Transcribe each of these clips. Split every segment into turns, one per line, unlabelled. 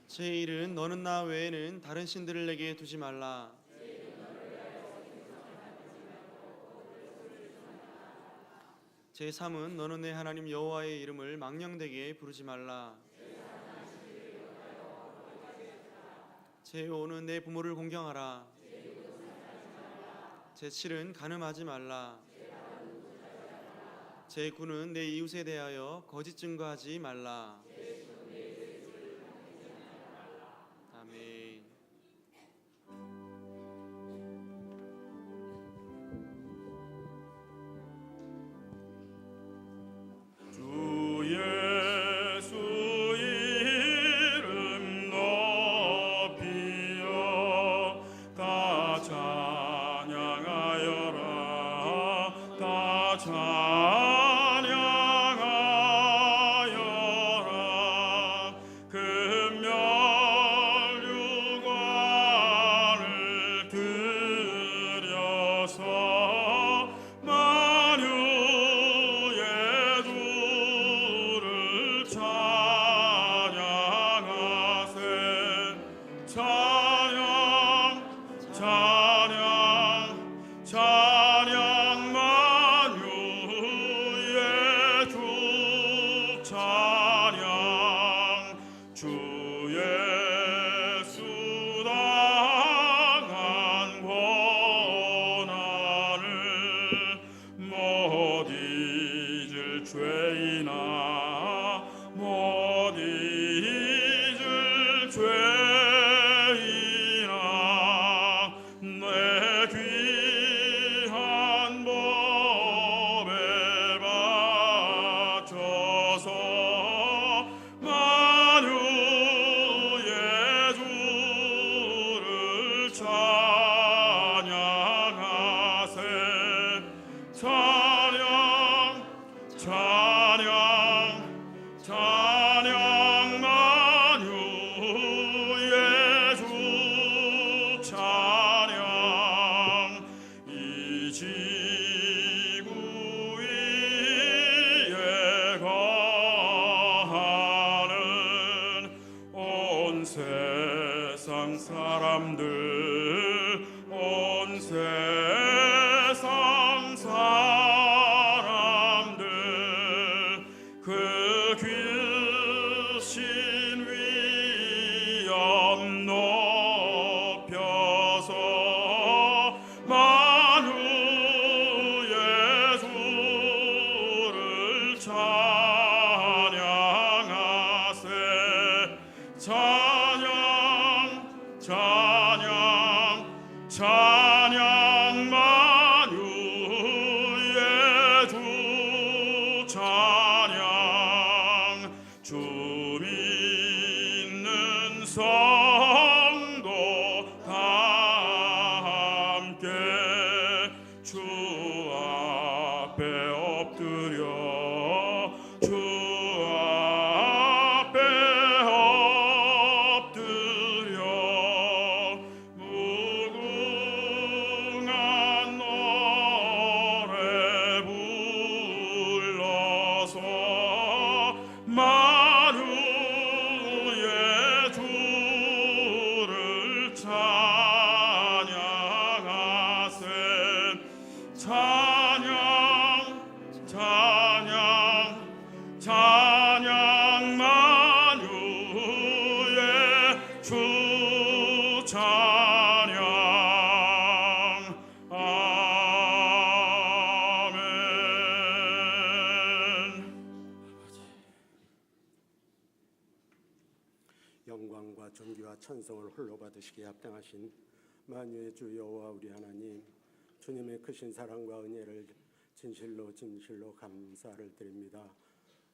제1은 너는 나 외에는 다른 신들을 내게 두지 말라. 제3은 너는 내 하나님 여호와의 이름을 망령되게 부르지 말라. 제5는 내 부모를 공경하라. 제7은 간음하지 말라. 제9는 내 이웃에 대하여 거짓 증거하지 말라. 아멘.
주 예수 이름 높이여 다 찬양하여라. 다 찬양하여라. 금멸유관을 들여서 만유의 주를 찬양하세. 찬양 찬양 찬양 만유의 주 찬양 주 예수 당한 고난을 못 잊을 죄인아 못 잊을 죄인아 내 귀한 법에 바쳐서 만유의 주를 찬양하세. 찬양 찬양 찬양 만유의 주 찬양 이 지구 위에 거하는 온 세상 사람들 온 세상 사람들 그 귀신 위엄 높여서 만유의 주를 찬양하세. 찬양 찬양 찬양 만유의 주 찬양 주 믿는 성도 다 함께 주 앞에 엎드려 주 앞에 엎드려 무궁한 노래 불러서 만유의 주를 찬양하세. 찬양 찬양 찬양 만유의 주 찬양 아멘.
영광과 존귀와 찬송을 홀로 받으시기에 합당하신 만유의 주 여호와 우리 하나님, 주님의 크신 사랑과 은혜를 진실로 감사를 드립니다.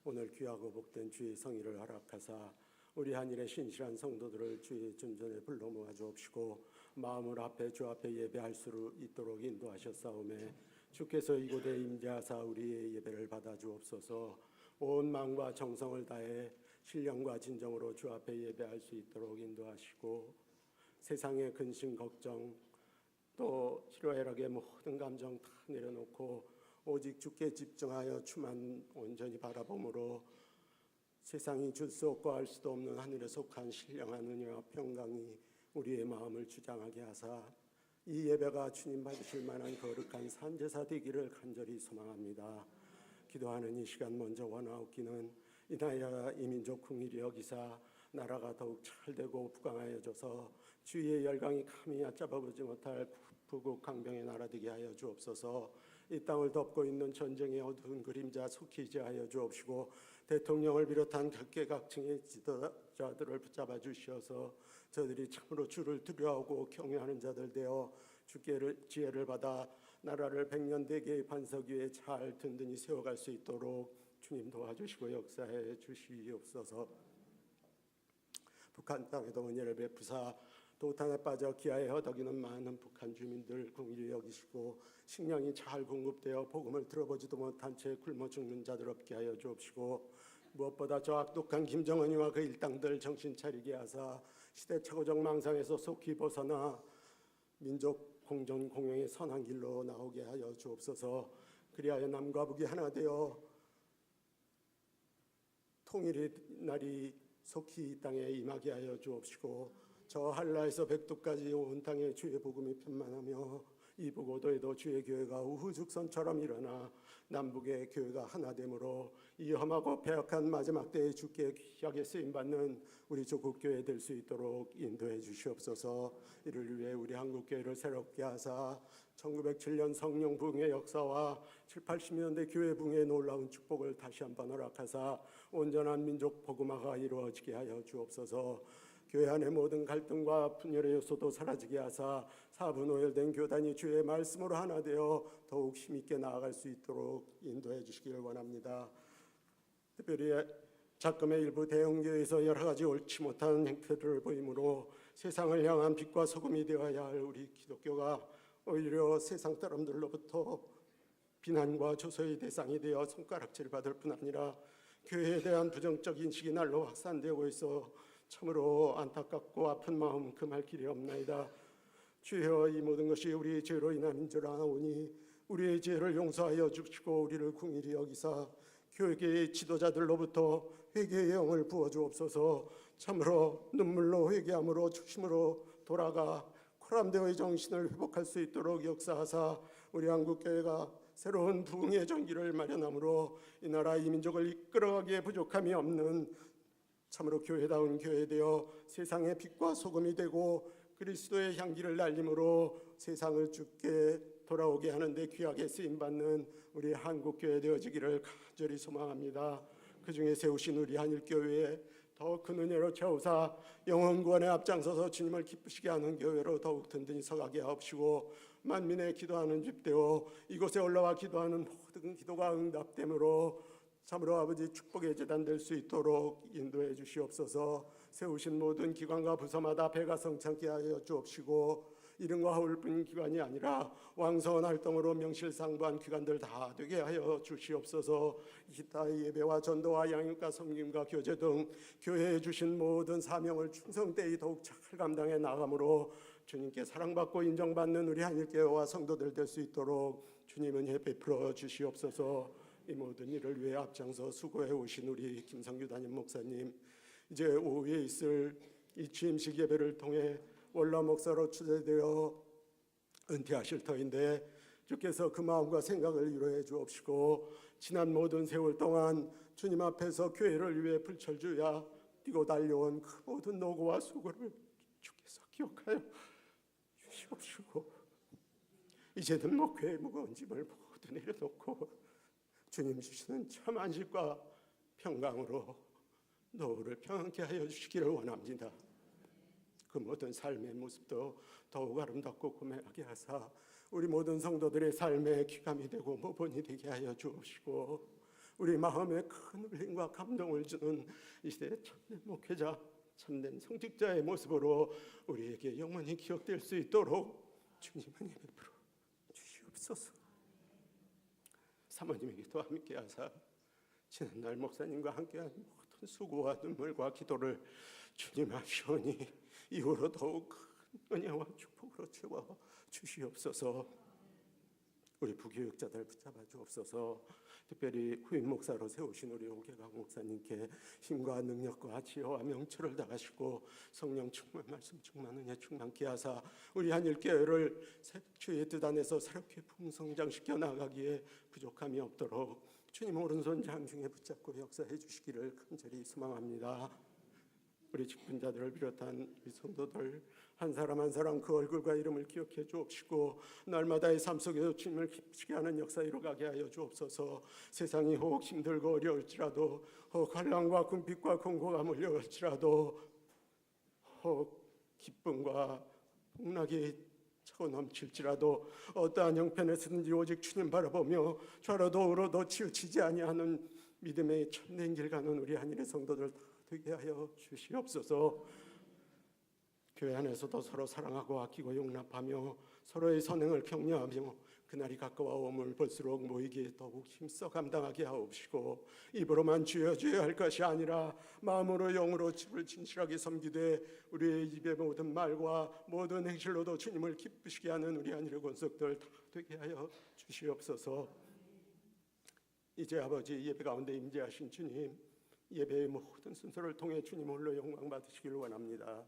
오늘 귀하고 복된 주의 성의를 허락하사 우리 한일의 신실한 성도들을 주의 존전에 불러 모아 주옵시고 마음을 앞에 주 앞에 예배할 수 있도록 인도하셨사오매 주께서 이곳에 임재하사 우리의 예배를 받아 주옵소서. 온 마음과 정성을 다해 신령과 진정으로 주 앞에 예배할 수 있도록 인도하시고 세상의 근심 걱정 또 희로애락의 모든 감정 다 내려놓고 오직 주께 집중하여 주만 온전히 바라봄으로 세상이 줄 수 없고 알 수도 없는 하늘에 속한 신령한 은혜와 평강이 우리의 마음을 주장하게 하사 이 예배가 주님 받으실 만한 거룩한 산제사 되기를 간절히 소망합니다. 기도하는 이 시간 먼저 원하옵기는 이 나라 이 민족 궁일이 여기사 나라가 더욱 잘되고 부강하여져서 주의 열강이 감히 얕잡아보지 못할 부국 강병의 나라 되게 하여 주옵소서. 이 땅을 덮고 있는 전쟁의 어두운 그림자 속히지 하여 주옵시고 대통령을 비롯한 각계각층의 지도자들을 붙잡아 주시어서 저들이 참으로 주를 두려워하고 경외하는 자들 되어 주께 지혜를 받아 나라를 백년대계의 반석 위에 잘 든든히 세워갈 수 있도록 주님 도와주시고 역사해 주시옵소서. 북한 땅에도 은혜를 베푸사 도탄에 빠져 기아에 허덕이는 많은 북한 주민들 긍휼히 여기시고 식량이 잘 공급되어 복음을 들어보지도 못한 채 굶어 죽는 자들 없게 하여 주옵시고 무엇보다 저 악독한 김정은이와 그 일당들 정신 차리게 하사 시대착오적 망상에서 속히 벗어나 민족 공존 공영의 선한 길로 나오게 하여 주옵소서. 그리하여 남과 북이 하나 되어 통일의 날이 속히 이 땅에 임하게 하여 주옵시고 저 한라에서 백두까지 온 땅에 주의 복음이 편만하며 이북 오도에도 주의 교회가 우후죽선처럼 일어나 남북의 교회가 하나됨으로 이 험하고 패역한 마지막 때에 주께 귀하게 쓰임받는 우리 조국 교회 될 수 있도록 인도해 주시옵소서. 이를 위해 우리 한국교회를 새롭게 하사 1907년 성령 부흥의 역사와 7, 80년대 교회 부흥의 놀라운 축복을 다시 한번 허락하사 온전한 민족 복음화가 이루어지게 하여 주옵소서. 교회 안의 모든 갈등과 분열의 요소도 사라지게 하사 사분오열된 교단이 주의 말씀으로 하나 되어 더욱 힘있게 나아갈 수 있도록 인도해 주시길 원합니다. 특별히 작금의 일부 대형교회에서 여러 가지 옳지 못한 행태를 보이므로 세상을 향한 빛과 소금이 되어야 할 우리 기독교가 오히려 세상 사람들로부터 비난과 조소의 대상이 되어 손가락질 받을 뿐 아니라 교회에 대한 부정적 인식이 날로 확산되고 있어 참으로 안타깝고 아픈 마음 금할 길이 없나이다. 주여, 이 모든 것이 우리의 죄로 인함인 줄 아오니 우리의 죄를 용서하여 주시고 우리를 긍휼히 여기사 교회의 지도자들로부터 회개의 영을 부어주옵소서. 참으로 눈물로 회개함으로 초심으로 돌아가 코람데오의 정신을 회복할 수 있도록 역사하사 우리 한국교회가 새로운 부흥의 전기를 마련함으로 이 나라 이 민족을 이끌어가기에 부족함이 없는 참으로 교회다운 교회 되어 세상의 빛과 소금이 되고 그리스도의 향기를 날림으로 세상을 주께 돌아오게 하는데 귀하게 쓰임받는 우리 한국교회 되어지기를 간절히 소망합니다. 그 중에 세우신 우리 한일교회에 더 큰 은혜로 채우사 영혼구원에 앞장서서 주님을 기쁘시게 하는 교회로 더욱 든든히 서가게 하옵시고 만민의 기도하는 집 되어 이곳에 올라와 기도하는 모든 기도가 응답됨으로 참으로 아버지 축복의 재단 될 수 있도록 인도해 주시옵소서. 세우신 모든 기관과 부서마다 배가 성창케 하여 주옵시고 이름과 하울뿐 기관이 아니라 왕성한 활동으로 명실상부한 기관들 다 되게 하여 주시옵소서. 기타의 예배와 전도와 양육과 섬김과 교제 등 교회에 주신 모든 사명을 충성되이 더욱 잘 감당해 나감으로 주님께 사랑받고 인정받는 우리 한일교회와 성도들 될 수 있도록 주님 은혜 베풀어 주시옵소서. 이 모든 일을 위해 앞장서 수고해 오신 우리 김성규 담임 목사님, 이제 오후에 있을 이 취임식 예배를 통해 원로 목사로 추대되어 은퇴하실 터인데 주께서 그 마음과 생각을 이루어 주옵시고 지난 모든 세월 동안 주님 앞에서 교회를 위해 불철주야 뛰고 달려온 그 모든 노고와 수고를 주께서 기억하여 주시옵시고 이제는 목회의 무거운 짐을 모두 내려놓고 주님 주시는 참 안식과 평강으로 노후를 평안케 하여 주시기를 원합니다. 그 모든 삶의 모습도 더욱 아름답고 고매하게 하사 우리 모든 성도들의 삶의 귀감이 되고 모본이 되게 하여 주옵시고 우리 마음에 큰 울림과 감동을 주는 이 시대의 참된 목회자, 참된 성직자의 모습으로 우리에게 영원히 기억될 수 있도록 주님 은혜 베풀어 주시옵소서. 사모님에게도 함께 하사 지난날 목사님과 함께한 모든 수고와 눈물과 기도를 주님 앞시오니 이후로 더욱 큰 은혜와 축복으로 채워 주시옵소서. 우리 부교육자들 붙잡아 주옵소서. 특별히 후임 목사로 세우신 우리 오계강 목사님께 힘과 능력과 지혜와 명철을 다하시고 성령 충만, 말씀 충만, 은혜 충만케 하사 우리 한일교회를 주의 뜻 안에서 새롭게 풍성장시켜 나가기에 부족함이 없도록 주님 오른손 장중에 붙잡고 역사해 주시기를 간절히 소망합니다. 우리 직분자들을 비롯한 우리 성도들 한 사람 한 사람 그 얼굴과 이름을 기억해 주옵시고 날마다의 삶 속에서 주님을 기쁘시게 하는 역사 이루어가게 하여 주옵소서. 세상이 혹 힘들고 어려울지라도 혹 환난과 궁핍과 공고가 몰려올지라도 혹 기쁨과 복락이 차고 넘칠지라도 어떠한 형편에서든지 오직 주님 바라보며 좌로도 우로도 치우치지 아니하는 믿음의 참된 길 가는 우리 한일의 성도들 되게 하여 주시옵소서. 교회 안에서도 서로 사랑하고 아끼고 용납하며 서로의 선행을 격려하며 그날이 가까워옴을 볼수록 모이기에 더욱 힘써 감당하게 하옵시고 입으로만 주여 주여 할 것이 아니라 마음으로 영으로 주를 진실하게 섬기되 우리의 입의 모든 말과 모든 행실로도 주님을 기쁘시게 하는 우리 한일의 권속들 다 되게 하여 주시옵소서. 이제 아버지 예배 가운데 임재하신 주님, 예배의 모든 순서를 통해 주님 홀로 영광 받으시기를 원합니다.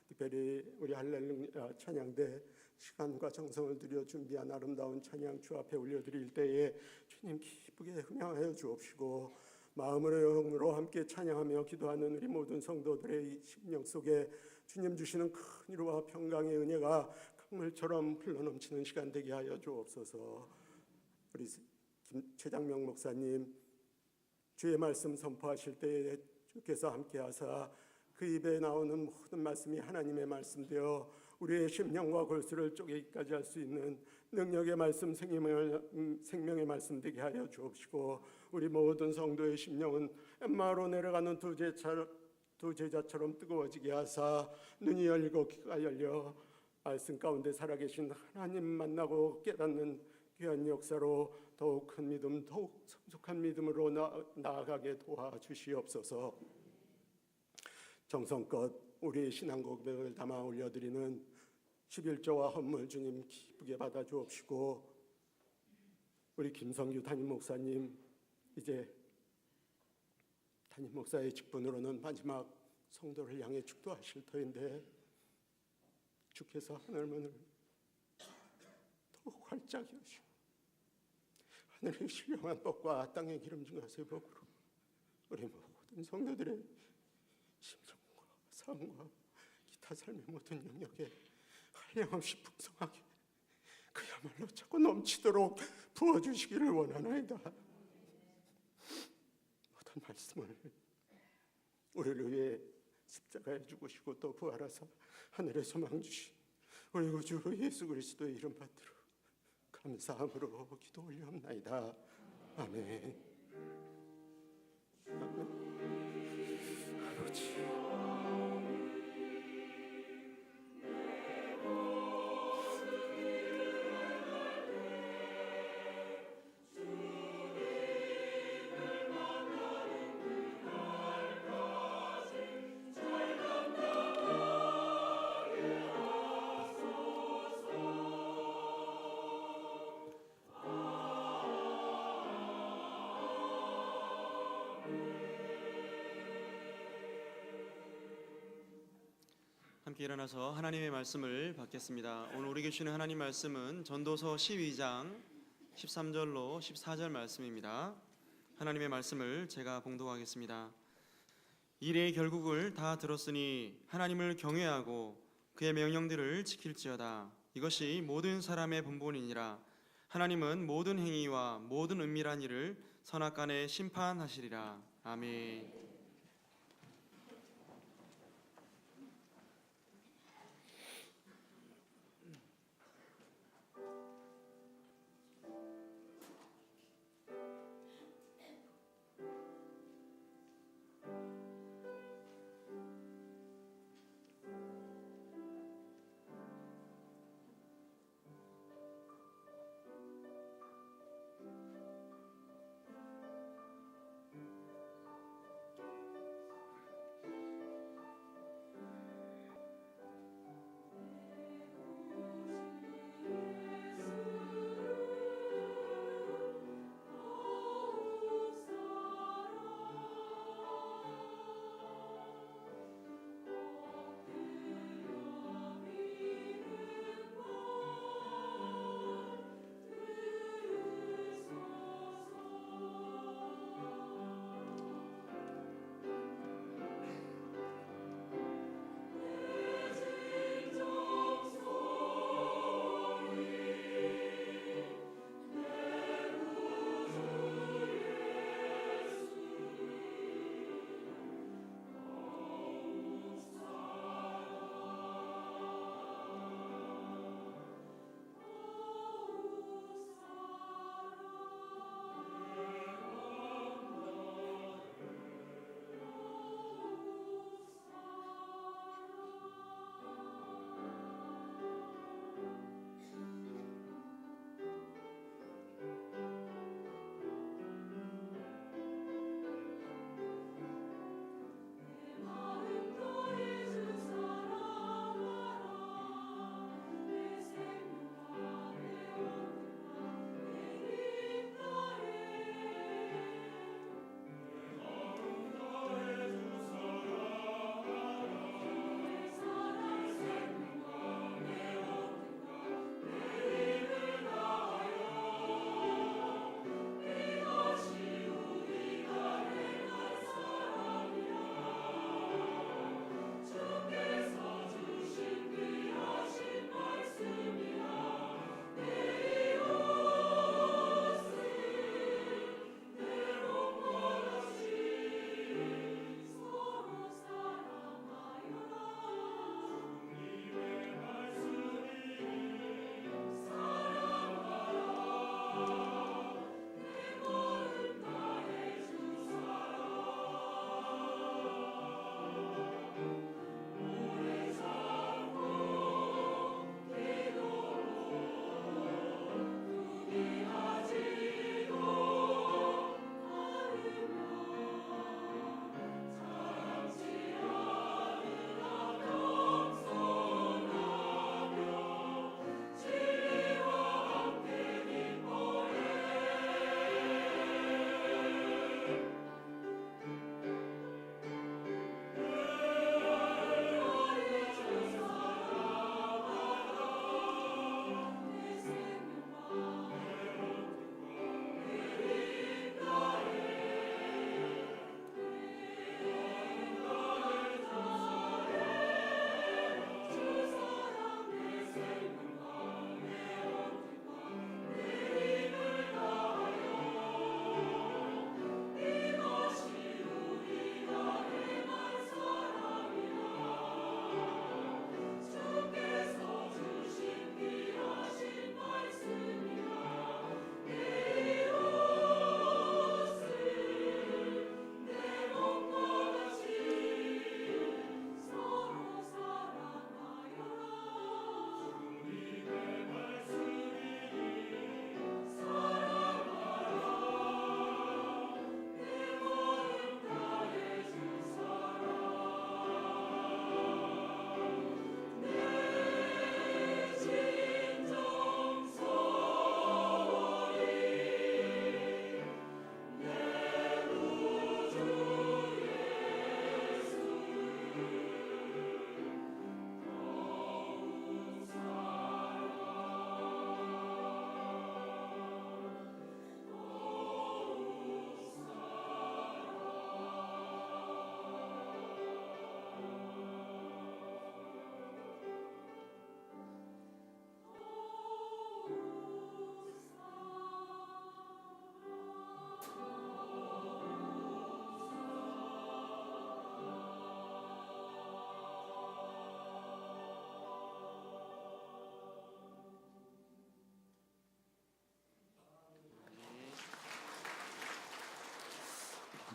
특별히 우리 할렐루야 찬양대 시간과 정성을 들여 준비한 아름다운 찬양 주 앞에 올려드릴 때에 주님 기쁘게 흥양하여 주옵시고 마음으로 영으로 함께 찬양하며 기도하는 우리 모든 성도들의 심령 속에 주님 주시는 큰 위로와 평강의 은혜가 강물처럼 흘러넘치는 시간 되게 하여 주옵소서. 우리 최장명 목사님 주의 말씀 선포하실 때에 주께서 함께 하사 그 입에 나오는 모든 말씀이 하나님의 말씀되어 우리의 심령과 골수를 쪼개기까지 할 수 있는 능력의 말씀, 생명의 말씀 되게 하여 주옵시고 우리 모든 성도의 심령은 엠마오로 내려가는 두 제자처럼 뜨거워지게 하사 눈이 열리고 귀가 열려 말씀 가운데 살아계신 하나님 만나고 깨닫는 귀한 역사로 더욱 큰 믿음, 더욱 성숙한 믿음으로 나아가게 도와주시옵소서. 정성껏 우리의 신앙 고백을 담아 올려드리는 11조와 헌물 주님 기쁘게 받아 주옵시고 우리 김성규 담임 목사님 이제 담임 목사의 직분으로는 마지막 성도를 향해 축도하실 터인데 주께서 하늘문을 더욱 활짝 여시고 하늘의 신령한 복과 땅의 기름진 것의 복으로 우리 모든 성도들의 심성과 삶과 기타 삶의 모든 영역에 한량없이 풍성하게 그야말로 차고 넘치도록 부어주시기를 원하나이다. 모든 말씀을 우리를 위해 십자가에 죽으시고 또 부활하사 하늘에 소망 주신 우리 구주 예수 그리스도의 이름 받들어 감사함으로 기도 올리옵나이다. 아멘. 아멘. 아버지
함께 일어나서 하나님의 말씀을 받겠습니다. 오늘 우리 주시는 하나님 말씀은 전도서 12장 13절로 14절 말씀입니다. 하나님의 말씀을 제가 봉독하겠습니다. 일의 결국을 다 들었으니 하나님을 경외하고 그의 명령들을 지킬지어다. 이것이 모든 사람의 본분이니라. 하나님은 모든 행위와 모든 은밀한 일을 선악간에 심판하시리라. 아멘.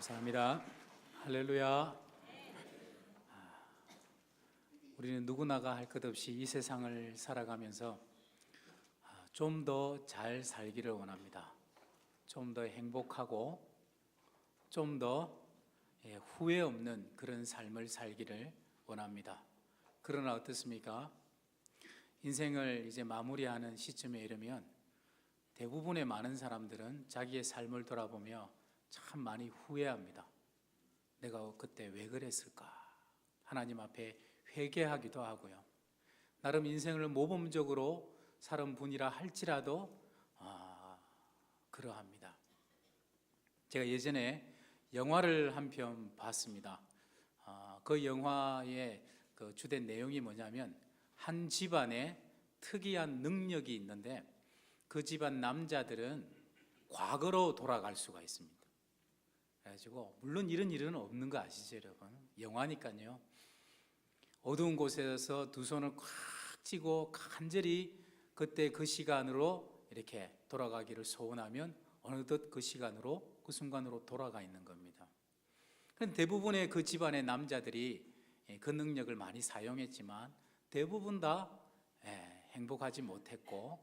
감사합니다. 할렐루야. 우리는 누구나가 할 것 없이 이 세상을 살아가면서 좀 더 잘 살기를 원합니다. 좀 더 행복하고 좀 더 후회 없는 그런 삶을 살기를 원합니다. 그러나 어떻습니까? 인생을 이제 마무리하는 시점에 이르면 대부분의 많은 사람들은 자기의 삶을 돌아보며 참 많이 후회합니다. 내가 그때 왜 그랬을까? 하나님 앞에 회개하기도 하고요. 나름 인생을 모범적으로 살은 분이라 할지라도 그러합니다. 제가 예전에 영화를 한 편 봤습니다. 그 영화의 그 주된 내용이 뭐냐면 한 집안에 특이한 능력이 있는데 그 집안 남자들은 과거로 돌아갈 수가 있습니다. 그래가지고 물론 이런 일은 없는 거 아시죠, 여러분? 영화니까요. 어두운 곳에서 두 손을 꽉 쥐고 간절히 그때 그 시간으로 이렇게 돌아가기를 소원하면 어느덧 그 시간으로 그 순간으로 돌아가 있는 겁니다. 대부분의 그 집안의 남자들이 그 능력을 많이 사용했지만 대부분 다 행복하지 못했고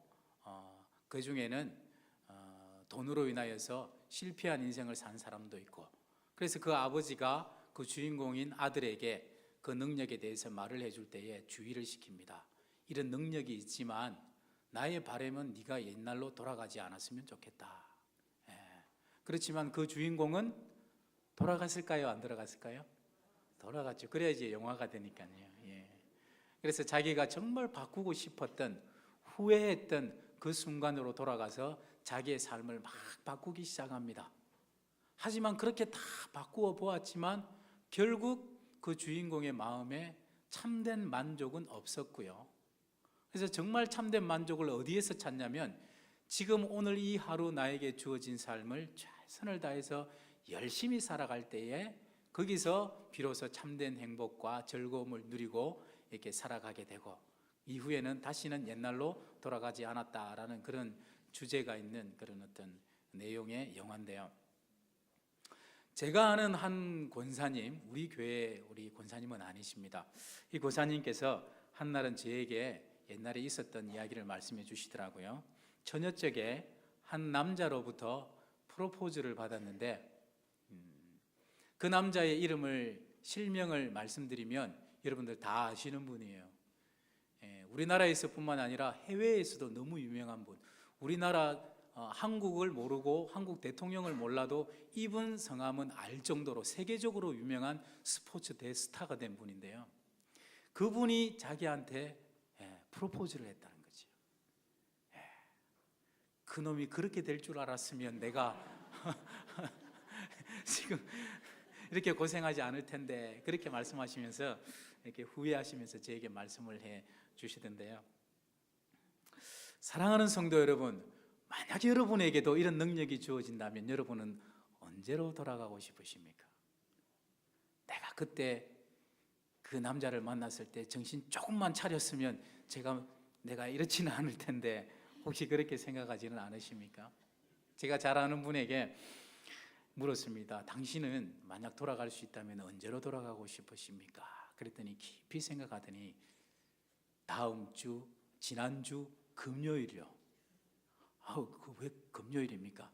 그 중에는 돈으로 인하여서 실패한 인생을 산 사람도 있고, 그래서 그 아버지가 그 주인공인 아들에게 그 능력에 대해서 말을 해줄 때에 주의를 시킵니다. 이런 능력이 있지만 나의 바람은 네가 옛날로 돌아가지 않았으면 좋겠다. 그렇지만 그 주인공은 돌아갔을까요? 안 돌아갔을까요? 돌아갔죠. 그래야지 영화가 되니까요. 그래서 자기가 정말 바꾸고 싶었던, 후회했던 그 순간으로 돌아가서 자기의 삶을 막 바꾸기 시작합니다. 하지만 그렇게 다 바꾸어 보았지만 결국 그 주인공의 마음에 참된 만족은 없었고요. 그래서 정말 참된 만족을 어디에서 찾냐면 지금 오늘 이 하루 나에게 주어진 삶을 최선을 다해서 열심히 살아갈 때에 거기서 비로소 참된 행복과 즐거움을 누리고 이렇게 살아가게 되고, 이후에는 다시는 옛날로 돌아가지 않았다라는 그런 주제가 있는 그런 어떤 내용의 영화인데요. 제가 아는 한 권사님, 우리 교회 우리 권사님은 아니십니다. 이 권사님께서 한날은 저에게 옛날에 있었던 이야기를 말씀해 주시더라고요. 처녀적에 한 남자로부터 프로포즈를 받았는데 그 남자의 이름을 실명을 말씀드리면 여러분들 다 아시는 분이에요. 우리나라에서뿐만 아니라 해외에서도 너무 유명한 분. 우리나라 한국을 모르고 한국 대통령을 몰라도 이분 성함은 알 정도로 세계적으로 유명한 스포츠 대스타가 된 분인데요. 그분이 자기한테 프로포즈를 했다는 거죠. 그놈이 그렇게 될 줄 알았으면 내가 지금 이렇게 고생하지 않을 텐데, 그렇게 말씀하시면서 이렇게 후회하시면서 저에게 말씀을 해 주시던데요. 사랑하는 성도 여러분, 만약 여러분에게도 이런 능력이 주어진다면 여러분은 언제로 돌아가고 싶으십니까? 내가 그때 그 남자를 만났을 때 정신 조금만 차렸으면 내가 이렇지는 않을 텐데, 혹시 그렇게 생각하지는 않으십니까? 제가 잘 아는 분에게 물었습니다. 당신은 만약 돌아갈 수 있다면 언제로 돌아가고 싶으십니까? 그랬더니 깊이 생각하더니 다음 주, 지난주 금요일이요. 왜 금요일입니까?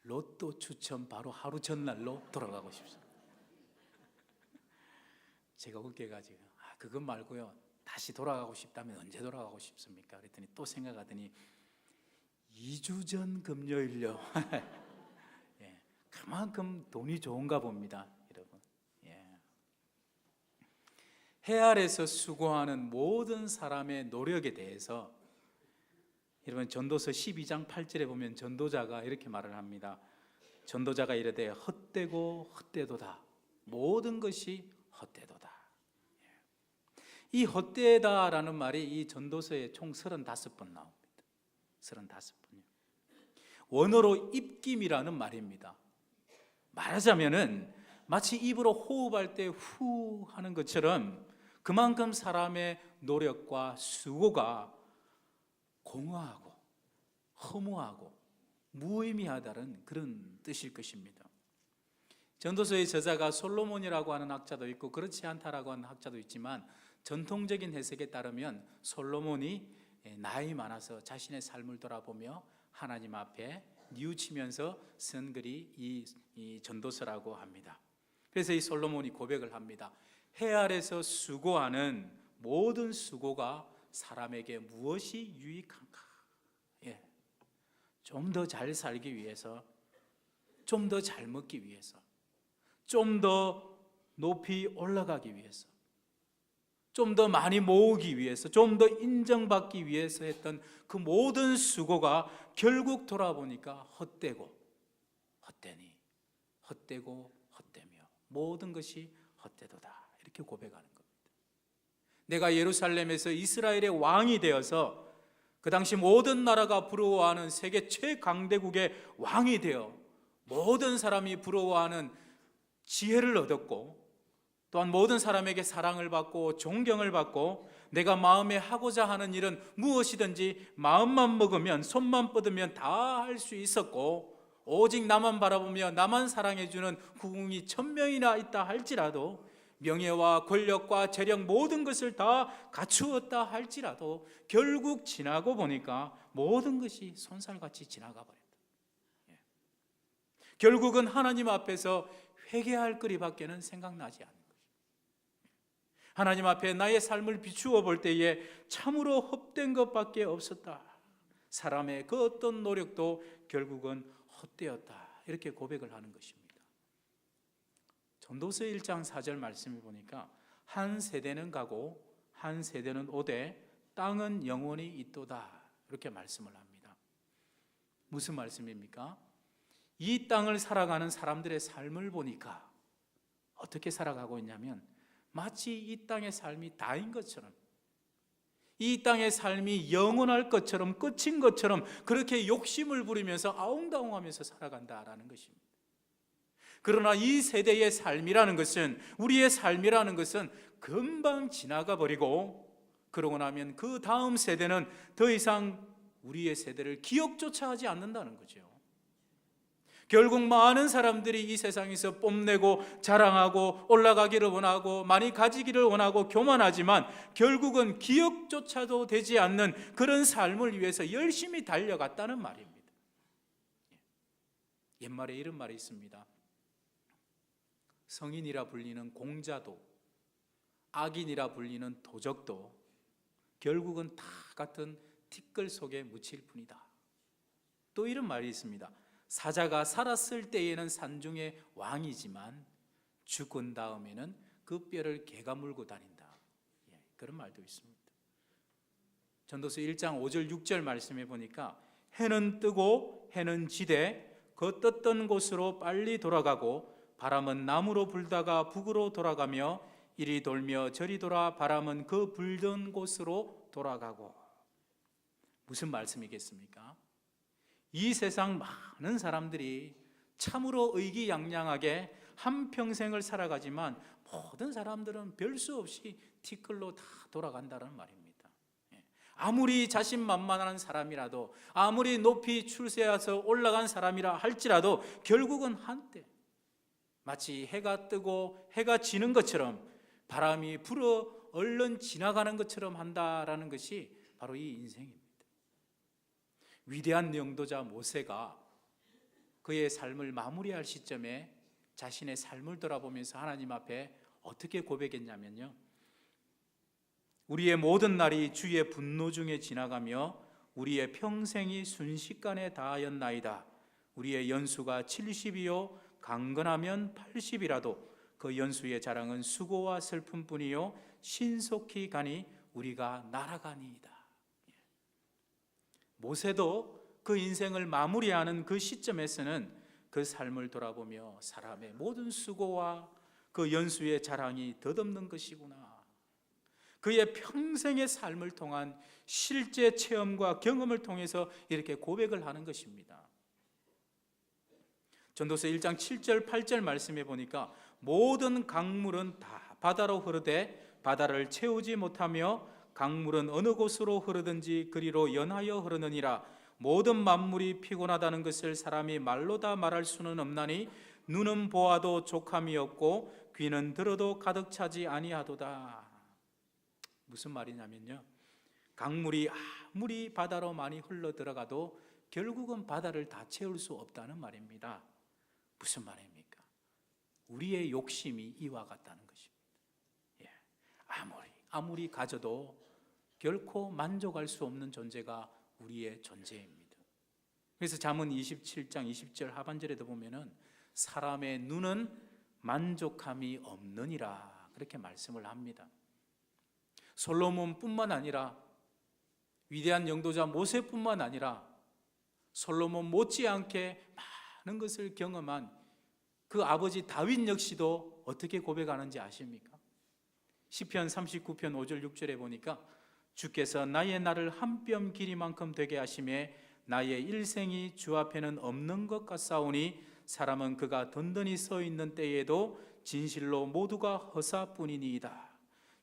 로또 추첨 바로 하루 전날로 돌아가고 싶습니다. 제가 웃겨가지고 그것 말고요, 다시 돌아가고 싶다면 언제 돌아가고 싶습니까? 그랬더니 또 생각하더니 2주 전 금요일요. 그만큼 돈이 좋은가 봅니다, 여러분. 해 아래서 수고하는 모든 사람의 노력에 대해서 여러분 전도서 12장 8절에 보면 전도자가 이렇게 말을 합니다. 전도자가 이르되 헛되고 헛되도다. 모든 것이 헛되도다. 이 헛되다라는 말이 이 전도서에 총 35번 나옵니다. 35번이요. 원어로 입김이라는 말입니다. 말하자면은 마치 입으로 호흡할 때 후 하는 것처럼 그만큼 사람의 노력과 수고가 공허하고 허무하고 무의미하다는 그런 뜻일 것입니다. 전도서의 저자가 솔로몬이라고 하는 학자도 있고 그렇지 않다라고 하는 학자도 있지만 전통적인 해석에 따르면 솔로몬이 나이 많아서 자신의 삶을 돌아보며 하나님 앞에 뉘우치면서 쓴 글이 이 전도서라고 합니다. 그래서 이 솔로몬이 고백을 합니다. 해 아래서 수고하는 모든 수고가 사람에게 무엇이 유익한가? 좀 더 잘 살기 위해서, 좀 더 잘 먹기 위해서, 좀 더 높이 올라가기 위해서, 좀 더 많이 모으기 위해서, 좀 더 인정받기 위해서 했던 그 모든 수고가 결국 돌아보니까 헛되고 헛되니 헛되고 헛되며 모든 것이 헛되도다, 이렇게 고백하는 겁니다. 내가 예루살렘에서 이스라엘의 왕이 되어서 그 당시 모든 나라가 부러워하는 세계 최강대국의 왕이 되어 모든 사람이 부러워하는 지혜를 얻었고, 또한 모든 사람에게 사랑을 받고 존경을 받고, 내가 마음에 하고자 하는 일은 무엇이든지 마음만 먹으면, 손만 뻗으면 다 할 수 있었고, 오직 나만 바라보며 나만 사랑해주는 후궁이 1000명이나 있다 할지라도, 명예와 권력과 재력 모든 것을 다 갖추었다 할지라도 결국 지나고 보니까 모든 것이 손살같이 지나가 버렸다. 결국은 하나님 앞에서 회개할 거리밖에는 생각나지 않는 것입니다. 하나님 앞에 나의 삶을 비추어 볼 때에 참으로 헛된 것밖에 없었다. 사람의 그 어떤 노력도 결국은 헛되었다, 이렇게 고백을 하는 것입니다. 전도서 1장 4절 말씀을 보니까 한 세대는 가고 한 세대는 오되 땅은 영원히 있도다, 이렇게 말씀을 합니다. 무슨 말씀입니까? 이 땅을 살아가는 사람들의 삶을 보니까 어떻게 살아가고 있냐면 마치 이 땅의 삶이 다인 것처럼, 이 땅의 삶이 영원할 것처럼, 끝인 것처럼 그렇게 욕심을 부리면서 아웅다웅하면서 살아간다라는 것입니다. 그러나 이 세대의 삶이라는 것은, 우리의 삶이라는 것은 금방 지나가 버리고, 그러고 나면 그 다음 세대는 더 이상 우리의 세대를 기억조차 하지 않는다는 거죠. 결국 많은 사람들이 이 세상에서 뽐내고 자랑하고 올라가기를 원하고 많이 가지기를 원하고 교만하지만 결국은 기억조차도 되지 않는 그런 삶을 위해서 열심히 달려갔다는 말입니다. 옛말에 이런 말이 있습니다. 성인이라 불리는 공자도, 악인이라 불리는 도적도 결국은 다 같은 티끌 속에 묻힐 뿐이다. 또 이런 말이 있습니다. 사자가 살았을 때에는 산중의 왕이지만 죽은 다음에는 그 뼈를 개가 물고 다닌다. 그런 말도 있습니다. 전도서 1장 5절 6절 말씀해 보니까 해는 뜨고 해는 지되 그 떴던 곳으로 빨리 돌아가고, 바람은 남으로 불다가 북으로 돌아가며 이리 돌며 저리 돌아 바람은 그 불던 곳으로 돌아가고. 무슨 말씀이겠습니까? 이 세상 많은 사람들이 참으로 의기양양하게 한평생을 살아가지만 모든 사람들은 별 수 없이 티끌로 다 돌아간다는 말입니다. 아무리 자신만만한 사람이라도, 아무리 높이 출세해서 올라간 사람이라 할지라도 결국은 한때 마치 해가 뜨고 해가 지는 것처럼, 바람이 불어 얼른 지나가는 것처럼 한다라는 것이 바로 이 인생입니다. 위대한 영도자 모세가 그의 삶을 마무리할 시점에 자신의 삶을 돌아보면서 하나님 앞에 어떻게 고백했냐면요, 우리의 모든 날이 주의 분노 중에 지나가며 우리의 평생이 순식간에 다하였나이다. 우리의 연수가 70이요 강건하면 80이라도 그 연수의 자랑은 수고와 슬픔뿐이요 신속히 가니 우리가 날아가니이다. 모세도 그 인생을 마무리하는 그 시점에서는 그 삶을 돌아보며 사람의 모든 수고와 그 연수의 자랑이 덧없는 것이구나, 그의 평생의 삶을 통한 실제 체험과 경험을 통해서 이렇게 고백을 하는 것입니다. 전도서 1장 7절 8절 말씀해 보니까 모든 강물은 다 바다로 흐르되 바다를 채우지 못하며 강물은 어느 곳으로 흐르든지 그리로 연하여 흐르느니라. 모든 만물이 피곤하다는 것을 사람이 말로 다 말할 수는 없나니 눈은 보아도 족함이 없고 귀는 들어도 가득 차지 아니하도다. 무슨 말이냐면요, 강물이 아무리 바다로 많이 흘러 들어가도 결국은 바다를 다 채울 수 없다는 말입니다. 무슨 말입니까? 우리의 욕심이 이와 같다는 것입니다. 예. 아무리 가져도 결코 만족할 수 없는 존재가 우리의 존재입니다. 그래서 잠언 27장 20절 하반절에도 보면은 사람의 눈은 만족함이 없느니라 그렇게 말씀을 합니다. 솔로몬뿐만 아니라 위대한 영도자 모세뿐만 아니라 솔로몬 못지않게 많은 것을 경험한 그 아버지 다윗 역시도 어떻게 고백하는지 아십니까? 시편 39편 5절 6절에 보니까 주께서 나의 날을 한 뼘 길이만큼 되게 하심에 나의 일생이 주 앞에는 없는 것 같사오니 사람은 그가 든든히 서 있는 때에도 진실로 모두가 허사뿐이니이다.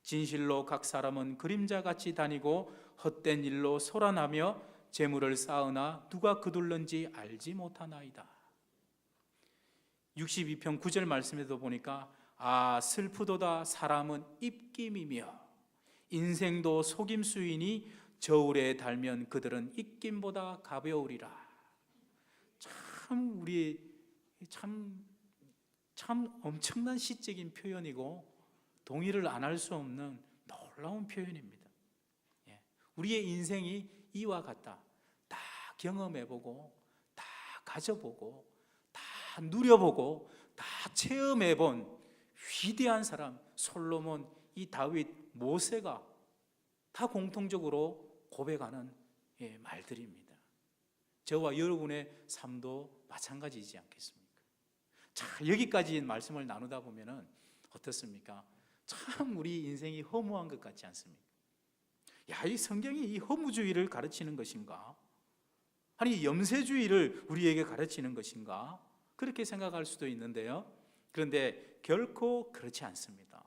진실로 각 사람은 그림자같이 다니고 헛된 일로 소란하며 재물을 쌓으나 누가 거둘는지 알지 못하나이다. 62편 9절 말씀에도 보니까 슬프도다 사람은 입김이며 인생도 속임수이니 저울에 달면 그들은 입김보다 가벼우리라. 참 엄청난 시적인 표현이고 동의를 안 할 수 없는 놀라운 표현입니다. 우리의 인생이 이와 같다. 다 경험해보고 다 가져보고 다 누려보고 다 체험해본 위대한 사람 솔로몬, 이 다윗, 모세가 다 공통적으로 고백하는 말들입니다. 저와 여러분의 삶도 마찬가지이지 않겠습니까? 자, 여기까지 말씀을 나누다 보면은 어떻습니까? 참 우리 인생이 허무한 것 같지 않습니까? 이 성경이 이 허무주의를 가르치는 것인가? 아니 염세주의를 우리에게 가르치는 것인가? 그렇게 생각할 수도 있는데요. 그런데 결코 그렇지 않습니다.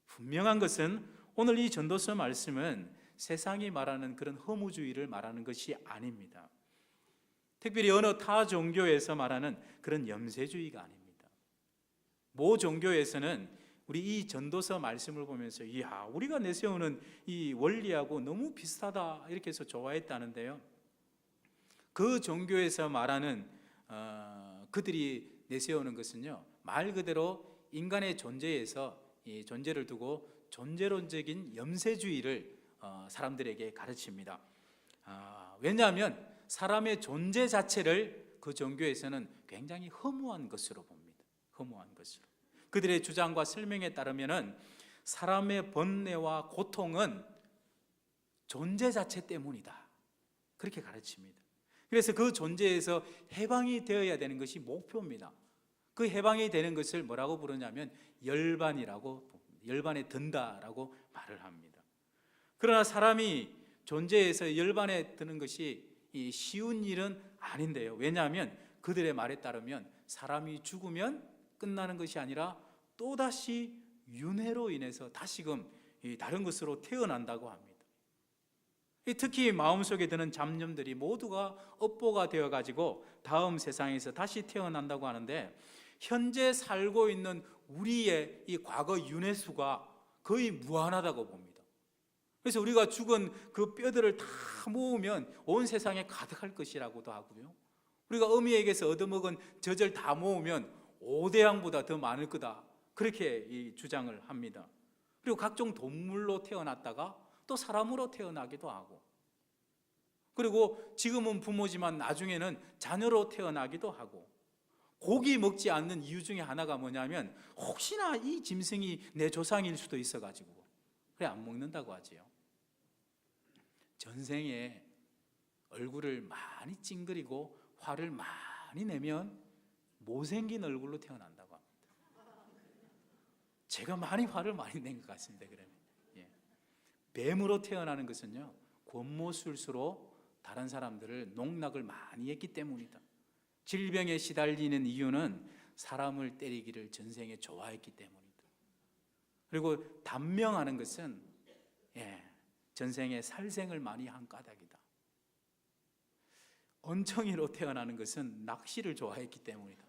분명한 것은 오늘 이 전도서 말씀은 세상이 말하는 그런 허무주의를 말하는 것이 아닙니다. 특별히 어느 타 종교에서 말하는 그런 염세주의가 아닙니다. 모 종교에서는 우리 이 전도서 말씀을 보면서 우리가 내세우는 이 원리하고 너무 비슷하다 이렇게 해서 좋아했다는데요. 그 종교에서 말하는 그들이 내세우는 것은요, 말 그대로 인간의 존재에서 이 존재를 두고 존재론적인 염세주의를 사람들에게 가르칩니다. 왜냐하면 사람의 존재 자체를 그 종교에서는 굉장히 허무한 것으로 봅니다. 허무한 것으로. 그들의 주장과 설명에 따르면은 사람의 번뇌와 고통은 존재 자체 때문이다. 그렇게 가르칩니다. 그래서 그 존재에서 해방이 되어야 되는 것이 목표입니다. 그 해방이 되는 것을 뭐라고 부르냐면 열반이라고, 열반에 든다라고 말을 합니다. 그러나 사람이 존재에서 열반에 드는 것이 쉬운 일은 아닌데요. 왜냐하면 그들의 말에 따르면 사람이 죽으면 끝나는 것이 아니라 또다시 윤회로 인해서 다시금 다른 것으로 태어난다고 합니다. 특히 마음속에 드는 잡념들이 모두가 업보가 되어가지고 다음 세상에서 다시 태어난다고 하는데, 현재 살고 있는 우리의 이 과거 윤회수가 거의 무한하다고 봅니다. 그래서 우리가 죽은 그 뼈들을 다 모으면 온 세상에 가득할 것이라고도 하고요, 우리가 어미에게서 얻어먹은 젖을 다 모으면 5대양보다 더 많을 거다, 그렇게 주장을 합니다. 그리고 각종 동물로 태어났다가 또 사람으로 태어나기도 하고, 그리고 지금은 부모지만 나중에는 자녀로 태어나기도 하고, 고기 먹지 않는 이유 중에 하나가 뭐냐면 혹시나 이 짐승이 내 조상일 수도 있어가지고 그래 안 먹는다고 하지요. 전생에 얼굴을 많이 찡그리고 화를 많이 내면 못생긴 얼굴로 태어난다고 합니다. 제가 화를 많이 낸 것 같습니다. 그러면 뱀으로 태어나는 것은요, 권모술수로 다른 사람들을 농락을 많이 했기 때문이다. 질병에 시달리는 이유는 사람을 때리기를 전생에 좋아했기 때문이다. 그리고 단명하는 것은 전생에 살생을 많이 한 까닭이다. 언청이로 태어나는 것은 낚시를 좋아했기 때문이다.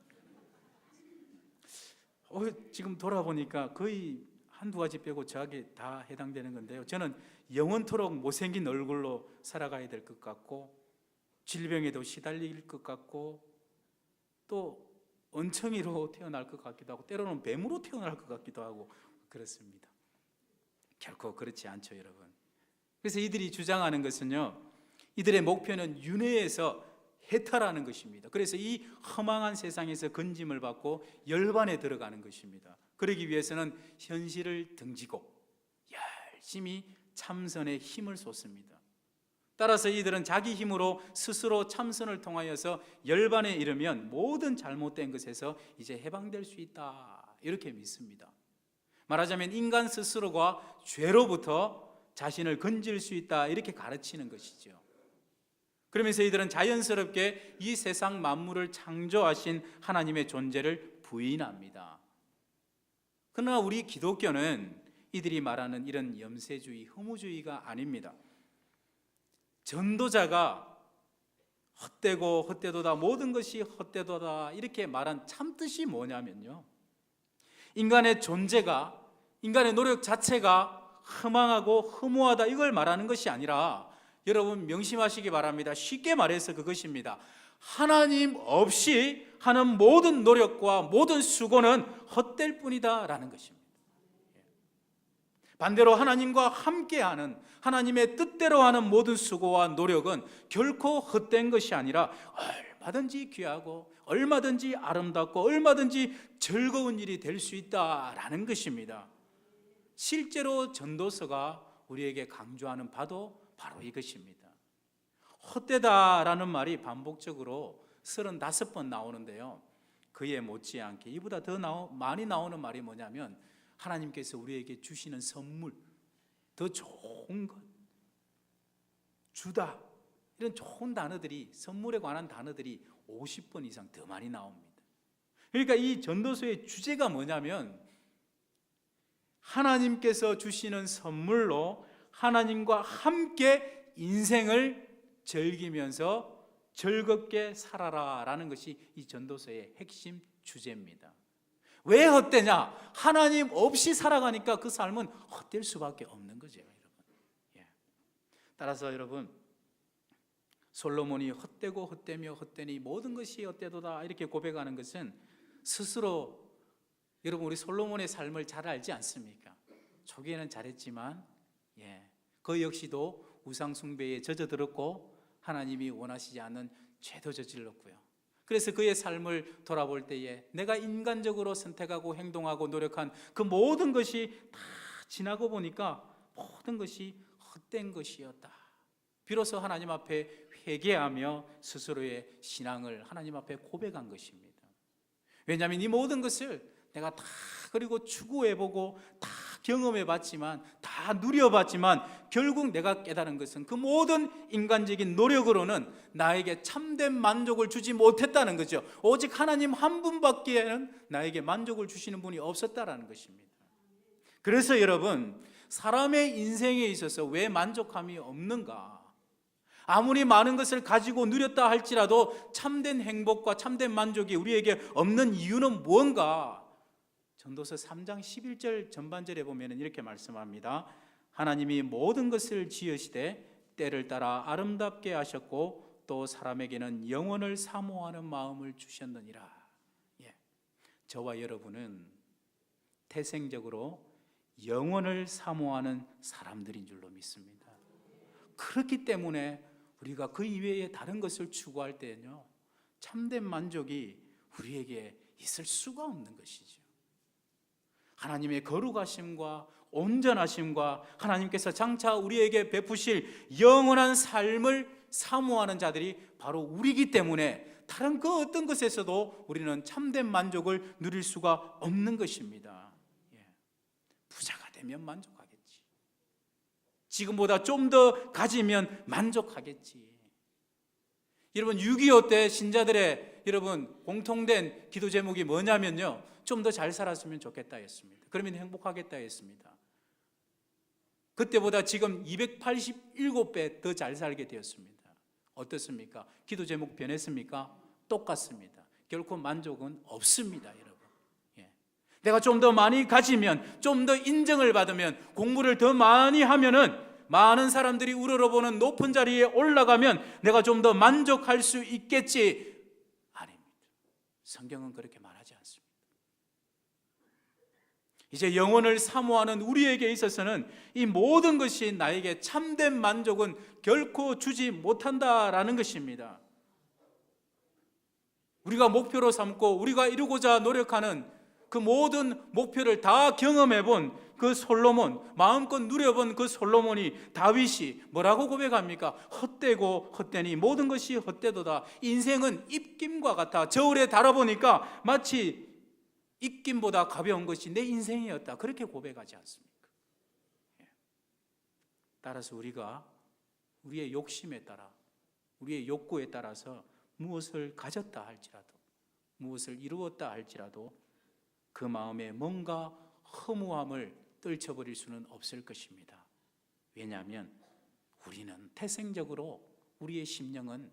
지금 돌아보니까 거의 한두 가지 빼고 저에게 다 해당되는 건데요. 저는 영원토록 못생긴 얼굴로 살아가야 될 것 같고, 질병에도 시달릴 것 같고, 또 은청이로 태어날 것 같기도 하고, 때로는 뱀으로 태어날 것 같기도 하고 그렇습니다. 결코 그렇지 않죠, 여러분. 그래서 이들이 주장하는 것은요, 이들의 목표는 윤회에서 해탈하는 것입니다. 그래서 이 허망한 세상에서 건짐을 받고 열반에 들어가는 것입니다. 그러기 위해서는 현실을 등지고 열심히 참선에 힘을 쏟습니다. 따라서 이들은 자기 힘으로 스스로 참선을 통하여서 열반에 이르면 모든 잘못된 것에서 이제 해방될 수 있다, 이렇게 믿습니다. 말하자면 인간 스스로가 죄로부터 자신을 건질 수 있다, 이렇게 가르치는 것이죠. 그러면서 이들은 자연스럽게 이 세상 만물을 창조하신 하나님의 존재를 부인합니다. 그러나 우리 기독교는 이들이 말하는 이런 염세주의, 허무주의가 아닙니다. 전도자가 헛되고 헛되도다, 모든 것이 헛되도다, 이렇게 말한 참뜻이 뭐냐면요, 인간의 존재가, 인간의 노력 자체가 허망하고 허무하다, 이걸 말하는 것이 아니라, 여러분 명심하시기 바랍니다. 쉽게 말해서 그것입니다. 하나님 없이 하는 모든 노력과 모든 수고는 헛될 뿐이다 라는 것입니다. 반대로 하나님과 함께하는, 하나님의 뜻대로 하는 모든 수고와 노력은 결코 헛된 것이 아니라 얼마든지 귀하고 얼마든지 아름답고 얼마든지 즐거운 일이 될 수 있다라는 것입니다. 실제로 전도서가 우리에게 강조하는 바도 바로 이것입니다. 헛되다라는 말이 반복적으로 35번 나오는데요, 그에 못지않게 이보다 더 많이 나오는 말이 뭐냐면, 하나님께서 우리에게 주시는 선물, 더 좋은 것, 주다, 이런 좋은 단어들이, 선물에 관한 단어들이 50번 이상 더 많이 나옵니다. 그러니까 이 전도서의 주제가 뭐냐면, 하나님께서 주시는 선물로 하나님과 함께 인생을 즐기면서 즐겁게 살아라 라는 것이 이 전도서의 핵심 주제입니다. 왜 헛되냐? 하나님 없이 살아가니까 그 삶은 헛될 수밖에 없는 거죠, 여러분. 따라서 여러분, 솔로몬이 헛되고 헛되며 헛되니 모든 것이 헛되도다, 이렇게 고백하는 것은 스스로, 여러분 우리 솔로몬의 삶을 잘 알지 않습니까? 초기에는 잘했지만 그 역시도 우상 숭배에 젖어들었고 하나님이 원하시지 않는 죄도 저질렀고요. 그래서 그의 삶을 돌아볼 때에 내가 인간적으로 선택하고 행동하고 노력한 그 모든 것이 다 지나고 보니까 모든 것이 헛된 것이었다. 비로소 하나님 앞에 회개하며 스스로의 신앙을 하나님 앞에 고백한 것입니다. 왜냐하면 이 모든 것을 내가 다 그리고 추구해보고 다 경험해봤지만, 다 누려봤지만 결국 내가 깨달은 것은 그 모든 인간적인 노력으로는 나에게 참된 만족을 주지 못했다는 거죠. 오직 하나님 한 분밖에는 나에게 만족을 주시는 분이 없었다라는 것입니다. 그래서 여러분, 사람의 인생에 있어서 왜 만족함이 없는가? 아무리 많은 것을 가지고 누렸다 할지라도 참된 행복과 참된 만족이 우리에게 없는 이유는 무언가? 전도서 3장 11절 전반절에 보면 이렇게 말씀합니다. 하나님이 모든 것을 지으시되 때를 따라 아름답게 하셨고 또 사람에게는 영원을 사모하는 마음을 주셨느니라. 저와 여러분은 태생적으로 영원을 사모하는 사람들인 줄로 믿습니다. 그렇기 때문에 우리가 그 이외에 다른 것을 추구할 때는요, 참된 만족이 우리에게 있을 수가 없는 것이죠. 하나님의 거룩하심과 온전하심과 하나님께서 장차 우리에게 베푸실 영원한 삶을 사모하는 자들이 바로 우리이기 때문에 다른 그 어떤 것에서도 우리는 참된 만족을 누릴 수가 없는 것입니다. 부자가 되면 만족하겠지. 지금보다 좀 더 가지면 만족하겠지. 여러분 6.25 때 신자들의 여러분 공통된 기도 제목이 뭐냐면요, 좀 더 잘 살았으면 좋겠다 했습니다. 그러면 행복하겠다 했습니다. 그때보다 지금 287배 더 잘 살게 되었습니다. 어떻습니까? 기도 제목 변했습니까? 똑같습니다. 결코 만족은 없습니다, 여러분. 내가 좀 더 많이 가지면, 좀 더 인정을 받으면, 공부를 더 많이 하면은, 많은 사람들이 우러러보는 높은 자리에 올라가면 내가 좀 더 만족할 수 있겠지. 아닙니다. 성경은 그렇게 말하지 않습니다. 이제 영혼을 사모하는 우리에게 있어서는 이 모든 것이 나에게 참된 만족은 결코 주지 못한다라는 것입니다. 우리가 목표로 삼고 우리가 이루고자 노력하는 그 모든 목표를 다 경험해 본 그 솔로몬, 마음껏 누려본 그 솔로몬이, 다윗이 뭐라고 고백합니까? 헛되고 헛되니 모든 것이 헛되도다. 인생은 입김과 같아. 저울에 달아보니까 마치 입김보다 가벼운 것이 내 인생이었다. 그렇게 고백하지 않습니까? 따라서 우리가 우리의 욕심에 따라, 우리의 욕구에 따라서 무엇을 가졌다 할지라도, 무엇을 이루었다 할지라도 그 마음에 뭔가 허무함을 떨쳐버릴 수는 없을 것입니다. 왜냐하면 우리는 태생적으로 우리의 심령은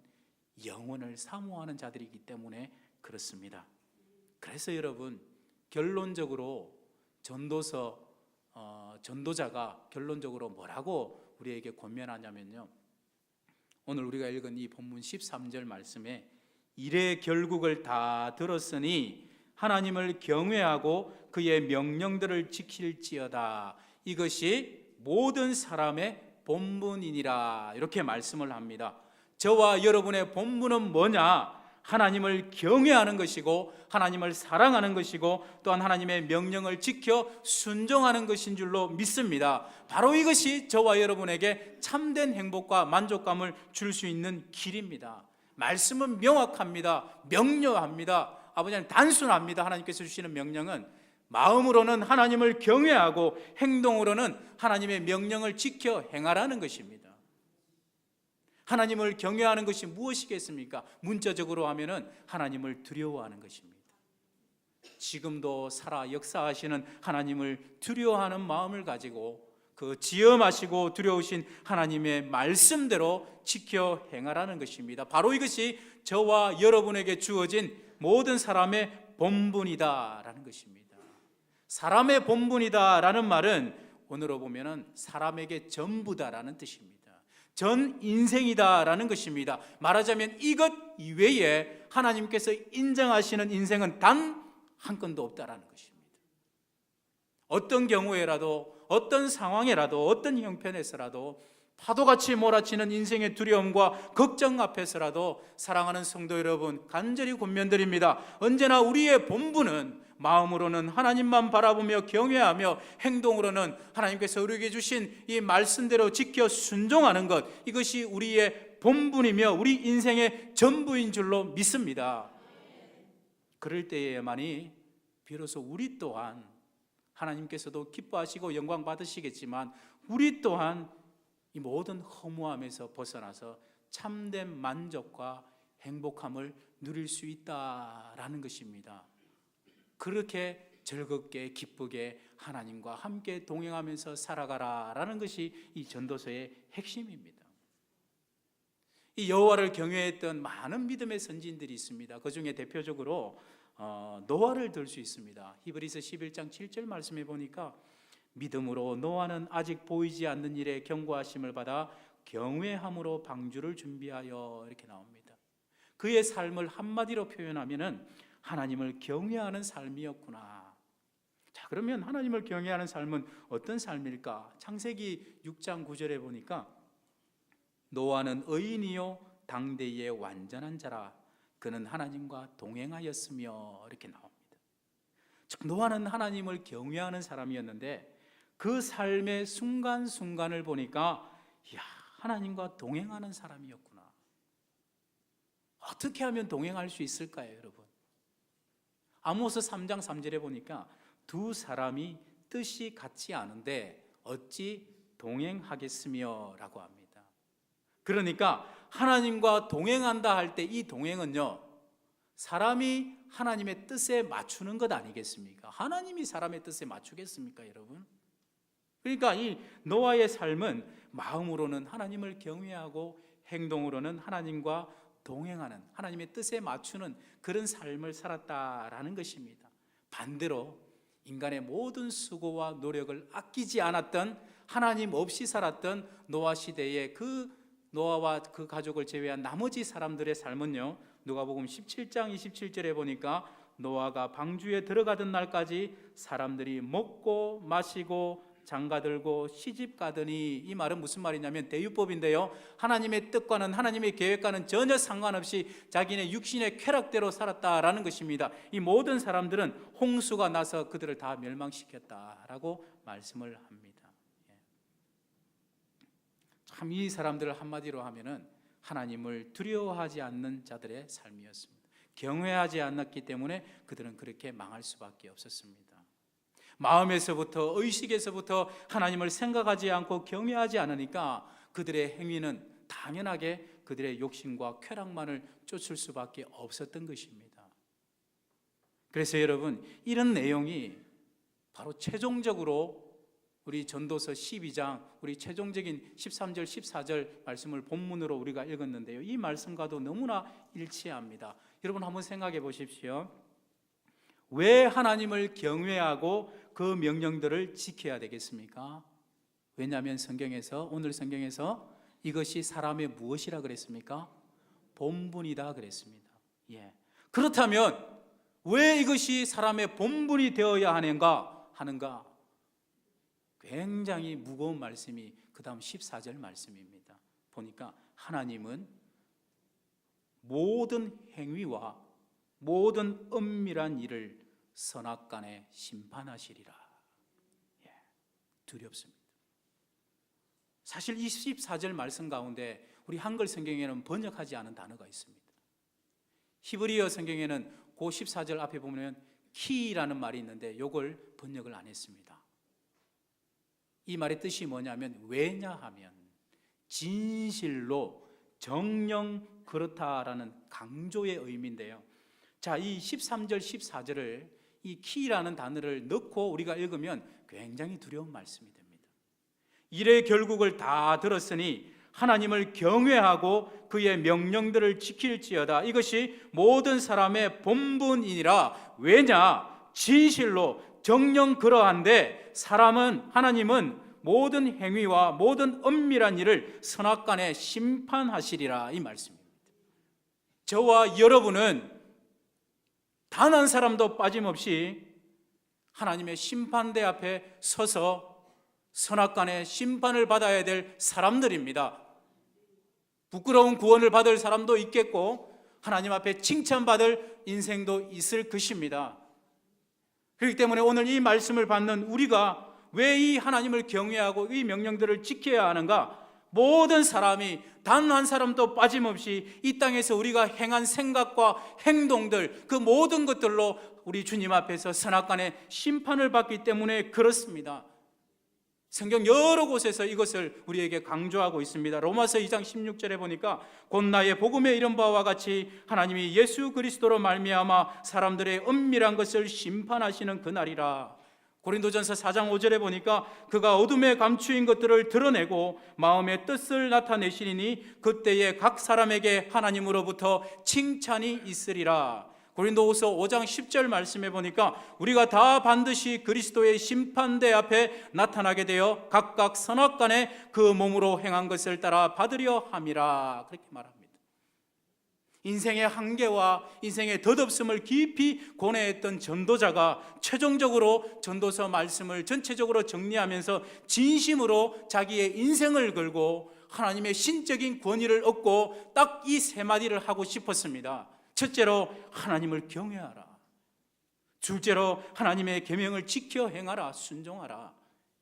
영혼을 사모하는 자들이기 때문에 그렇습니다. 그래서 여러분, 결론적으로 전도자가 결론적으로 뭐라고 우리에게 권면하냐면요, 오늘 우리가 읽은 이 본문 13절 말씀에 이래 결국을 다 들었으니 하나님을 경외하고 그의 명령들을 지킬지어다. 이것이 모든 사람의 본분이니라. 이렇게 말씀을 합니다. 저와 여러분의 본분은 뭐냐? 하나님을 경외하는 것이고 하나님을 사랑하는 것이고 또한 하나님의 명령을 지켜 순종하는 것인 줄로 믿습니다. 바로 이것이 저와 여러분에게 참된 행복과 만족감을 줄 수 있는 길입니다. 말씀은 명확합니다. 명료합니다. 아버지는 단순합니다. 하나님께서 주시는 명령은 마음으로는 하나님을 경외하고 행동으로는 하나님의 명령을 지켜 행하라는 것입니다. 하나님을 경외하는 것이 무엇이겠습니까? 문자적으로 하면은 하나님을 두려워하는 것입니다. 지금도 살아 역사하시는 하나님을 두려워하는 마음을 가지고 그 지엄하시고 두려우신 하나님의 말씀대로 지켜 행하라는 것입니다. 바로 이것이 저와 여러분에게 주어진 모든 사람의 본분이다라는 것입니다. 사람의 본분이다라는 말은 오늘로 보면은 사람에게 전부다라는 뜻입니다. 전 인생이다라는 것입니다. 말하자면 이것 이외에 하나님께서 인정하시는 인생은 단 한 건도 없다라는 것입니다. 어떤 경우에라도, 어떤 상황에라도, 어떤 형편에서라도, 파도같이 몰아치는 인생의 두려움과 걱정 앞에서라도 사랑하는 성도 여러분, 간절히 권면드립니다. 언제나 우리의 본분은 마음으로는 하나님만 바라보며 경외하며 행동으로는 하나님께서 우리에게 주신 이 말씀대로 지켜 순종하는 것, 이것이 우리의 본분이며 우리 인생의 전부인 줄로 믿습니다. 그럴 때에만이 비로소 우리 또한 하나님께서도 기뻐하시고 영광 받으시겠지만 우리 또한 이 모든 허무함에서 벗어나서 참된 만족과 행복함을 누릴 수 있다라는 것입니다. 그렇게 즐겁게 기쁘게 하나님과 함께 동행하면서 살아가라라는 것이 이 전도서의 핵심입니다. 이 여호와를 경외했던 많은 믿음의 선지인들이 있습니다. 그 중에 대표적으로 노아를 들 수 있습니다. 히브리서 11장 7절 말씀해 보니까 믿음으로 노아는 아직 보이지 않는 일에 경고하심을 받아 경외함으로 방주를 준비하여 이렇게 나옵니다. 그의 삶을 한마디로 표현하면은 하나님을 경외하는 삶이었구나. 자, 그러면 하나님을 경외하는 삶은 어떤 삶일까? 창세기 6장 9절에 보니까 노아는 의인이요 당대의 완전한 자라 그는 하나님과 동행하였으며 이렇게 나옵니다. 즉 노아는 하나님을 경외하는 사람이었는데 그 삶의 순간순간을 보니까 이야, 하나님과 동행하는 사람이었구나. 어떻게 하면 동행할 수 있을까요, 여러분? 아모스 3장 3절에 보니까 두 사람이 뜻이 같지 않은데 어찌 동행하겠으며 라고 합니다. 그러니까 하나님과 동행한다 할 때 이 동행은요, 사람이 하나님의 뜻에 맞추는 것 아니겠습니까? 하나님이 사람의 뜻에 맞추겠습니까, 여러분? 그러니까 이 노아의 삶은 마음으로는 하나님을 경외하고 행동으로는 하나님과 동행하는, 하나님의 뜻에 맞추는 그런 삶을 살았다라는 것입니다. 반대로 인간의 모든 수고와 노력을 아끼지 않았던, 하나님 없이 살았던 노아 시대의 그 노아와 그 가족을 제외한 나머지 사람들의 삶은요, 누가복음 17장 27절에 보니까 노아가 방주에 들어가던 날까지 사람들이 먹고 마시고 장가들고 시집가더니, 이 말은 무슨 말이냐면 대유법인데요, 하나님의 뜻과는 하나님의 계획과는 전혀 상관없이 자기네 육신의 쾌락대로 살았다라는 것입니다. 이 모든 사람들은 홍수가 나서 그들을 다 멸망시켰다라고 말씀을 합니다. 참 이 사람들을 한마디로 하면은 하나님을 두려워하지 않는 자들의 삶이었습니다. 경외하지 않았기 때문에 그들은 그렇게 망할 수밖에 없었습니다. 마음에서부터, 의식에서부터 하나님을 생각하지 않고 경외하지 않으니까 그들의 행위는 당연하게 그들의 욕심과 쾌락만을 쫓을 수밖에 없었던 것입니다. 그래서 여러분, 이런 내용이 바로 최종적으로 우리 전도서 12장, 우리 최종적인 13절 14절 말씀을 본문으로 우리가 읽었는데요, 이 말씀과도 너무나 일치합니다. 여러분 한번 생각해 보십시오. 왜 하나님을 경외하고 그 명령들을 지켜야 되겠습니까? 왜냐하면 성경에서, 오늘 성경에서 이것이 사람의 무엇이라 그랬습니까? 본분이다 그랬습니다. 그렇다면 왜 이것이 사람의 본분이 되어야 하는가? 굉장히 무거운 말씀이 그 다음 14절 말씀입니다. 보니까 하나님은 모든 행위와 모든 은밀한 일을 선악간에 심판하시리라. 두렵습니다. 사실 이 14절 말씀 가운데 우리 한글 성경에는 번역하지 않은 단어가 있습니다. 히브리어 성경에는 그 14절 앞에 보면 키라는 말이 있는데 이걸 번역을 안 했습니다. 이 말의 뜻이 뭐냐면, 왜냐하면, 진실로, 정녕 그렇다라는 강조의 의미인데요. 자, 이 13절 14절을 이 키라는 단어를 넣고 우리가 읽으면 굉장히 두려운 말씀이 됩니다. 일의 결국을 다 들었으니 하나님을 경외하고 그의 명령들을 지킬지어다. 이것이 모든 사람의 본분이니라. 왜냐? 진실로 정녕 그러한데 하나님은 모든 행위와 모든 은밀한 일을 선악간에 심판하시리라. 이 말씀입니다. 저와 여러분은 단 한 사람도 빠짐없이 하나님의 심판대 앞에 서서 선악간의 심판을 받아야 될 사람들입니다. 부끄러운 구원을 받을 사람도 있겠고 하나님 앞에 칭찬받을 인생도 있을 것입니다. 그렇기 때문에 오늘 이 말씀을 받는 우리가 왜 이 하나님을 경외하고 이 명령들을 지켜야 하는가? 모든 사람이 단 한 사람도 빠짐없이 이 땅에서 우리가 행한 생각과 행동들, 그 모든 것들로 우리 주님 앞에서 선악간의 심판을 받기 때문에 그렇습니다. 성경 여러 곳에서 이것을 우리에게 강조하고 있습니다. 로마서 2장 16절에 보니까 곧 나의 복음에 이른 바와 같이 하나님이 예수 그리스도로 말미암아 사람들의 은밀한 것을 심판하시는 그날이라. 고린도전서 4장 5절에 보니까 그가 어둠에 감추인 것들을 드러내고 마음의 뜻을 나타내시리니 그때에 각 사람에게 하나님으로부터 칭찬이 있으리라. 고린도후서 5장 10절 말씀에 보니까 우리가 다 반드시 그리스도의 심판대 앞에 나타나게 되어 각각 선악간에 그 몸으로 행한 것을 따라 받으려 함이라. 그렇게 말합니다. 인생의 한계와 인생의 덧없음을 깊이 고뇌했던 전도자가 최종적으로 전도서 말씀을 전체적으로 정리하면서 진심으로 자기의 인생을 걸고 하나님의 신적인 권위를 얻고 딱 이 세 마디를 하고 싶었습니다. 첫째로 하나님을 경외하라. 둘째로 하나님의 계명을 지켜 행하라, 순종하라.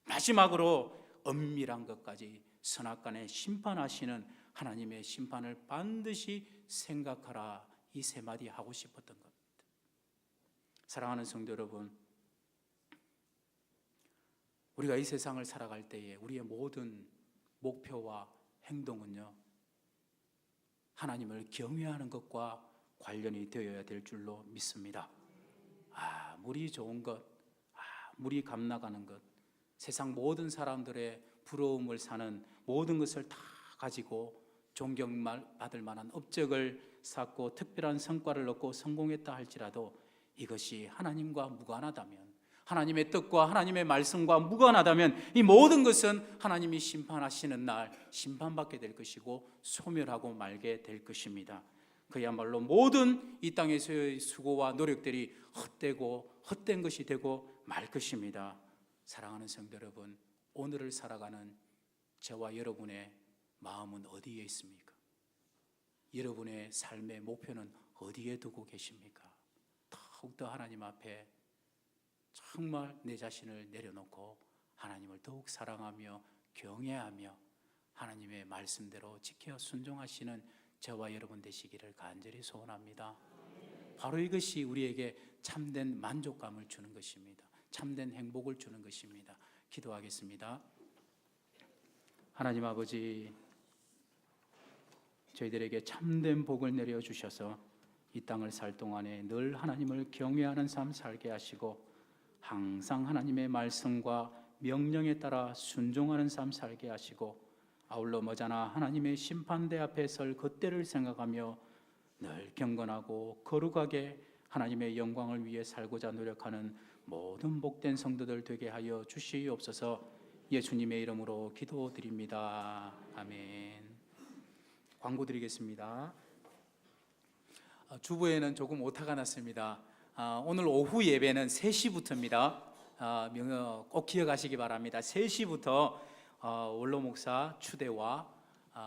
마지막으로 은밀한 것까지 선악간에 심판하시는 하나님의 심판을 반드시 생각하라. 이 세 마디 하고 싶었던 겁니다. 사랑하는 성도 여러분, 우리가 이 세상을 살아갈 때에 우리의 모든 목표와 행동은요, 하나님을 경외하는 것과 관련이 되어야 될 줄로 믿습니다. 아무리 좋은 것, 아무리 값나가는 것, 세상 모든 사람들의 부러움을 사는 모든 것을 다 가지고 존경받을 만한 업적을 쌓고 특별한 성과를 얻고 성공했다 할지라도 이것이 하나님과 무관하다면, 하나님의 뜻과 하나님의 말씀과 무관하다면 이 모든 것은 하나님이 심판하시는 날 심판받게 될 것이고 소멸하고 말게 될 것입니다. 그야말로 모든 이 땅에서의 수고와 노력들이 헛되고 헛된 것이 되고 말 것입니다. 사랑하는 성도 여러분, 오늘을 살아가는 저와 여러분의 마음은 어디에 있습니까? 여러분의 삶의 목표는 어디에 두고 계십니까? 더욱더 하나님 앞에 정말 내 자신을 내려놓고 하나님을 더욱 사랑하며 경외하며 하나님의 말씀대로 지켜 순종하시는 저와 여러분 되시기를 간절히 소원합니다. 바로 이것이 우리에게 참된 만족감을 주는 것입니다. 참된 행복을 주는 것입니다. 기도하겠습니다. 하나님 아버지, 저희들에게 참된 복을 내려주셔서 이 땅을 살 동안에 늘 하나님을 경외하는 삶 살게 하시고 항상 하나님의 말씀과 명령에 따라 순종하는 삶 살게 하시고 아울러 머자나 하나님의 심판대 앞에 설 그때를 생각하며 늘 경건하고 거룩하게 하나님의 영광을 위해 살고자 노력하는 모든 복된 성도들 되게 하여 주시옵소서. 예수님의 이름으로 기도드립니다. 아멘. 광고 드리겠습니다. 주부에는 조금 오타가 났습니다. 오늘 오후 예배는 3시부터입니다. 꼭 기억하시기 바랍니다. 3시부터 원로 목사 추대와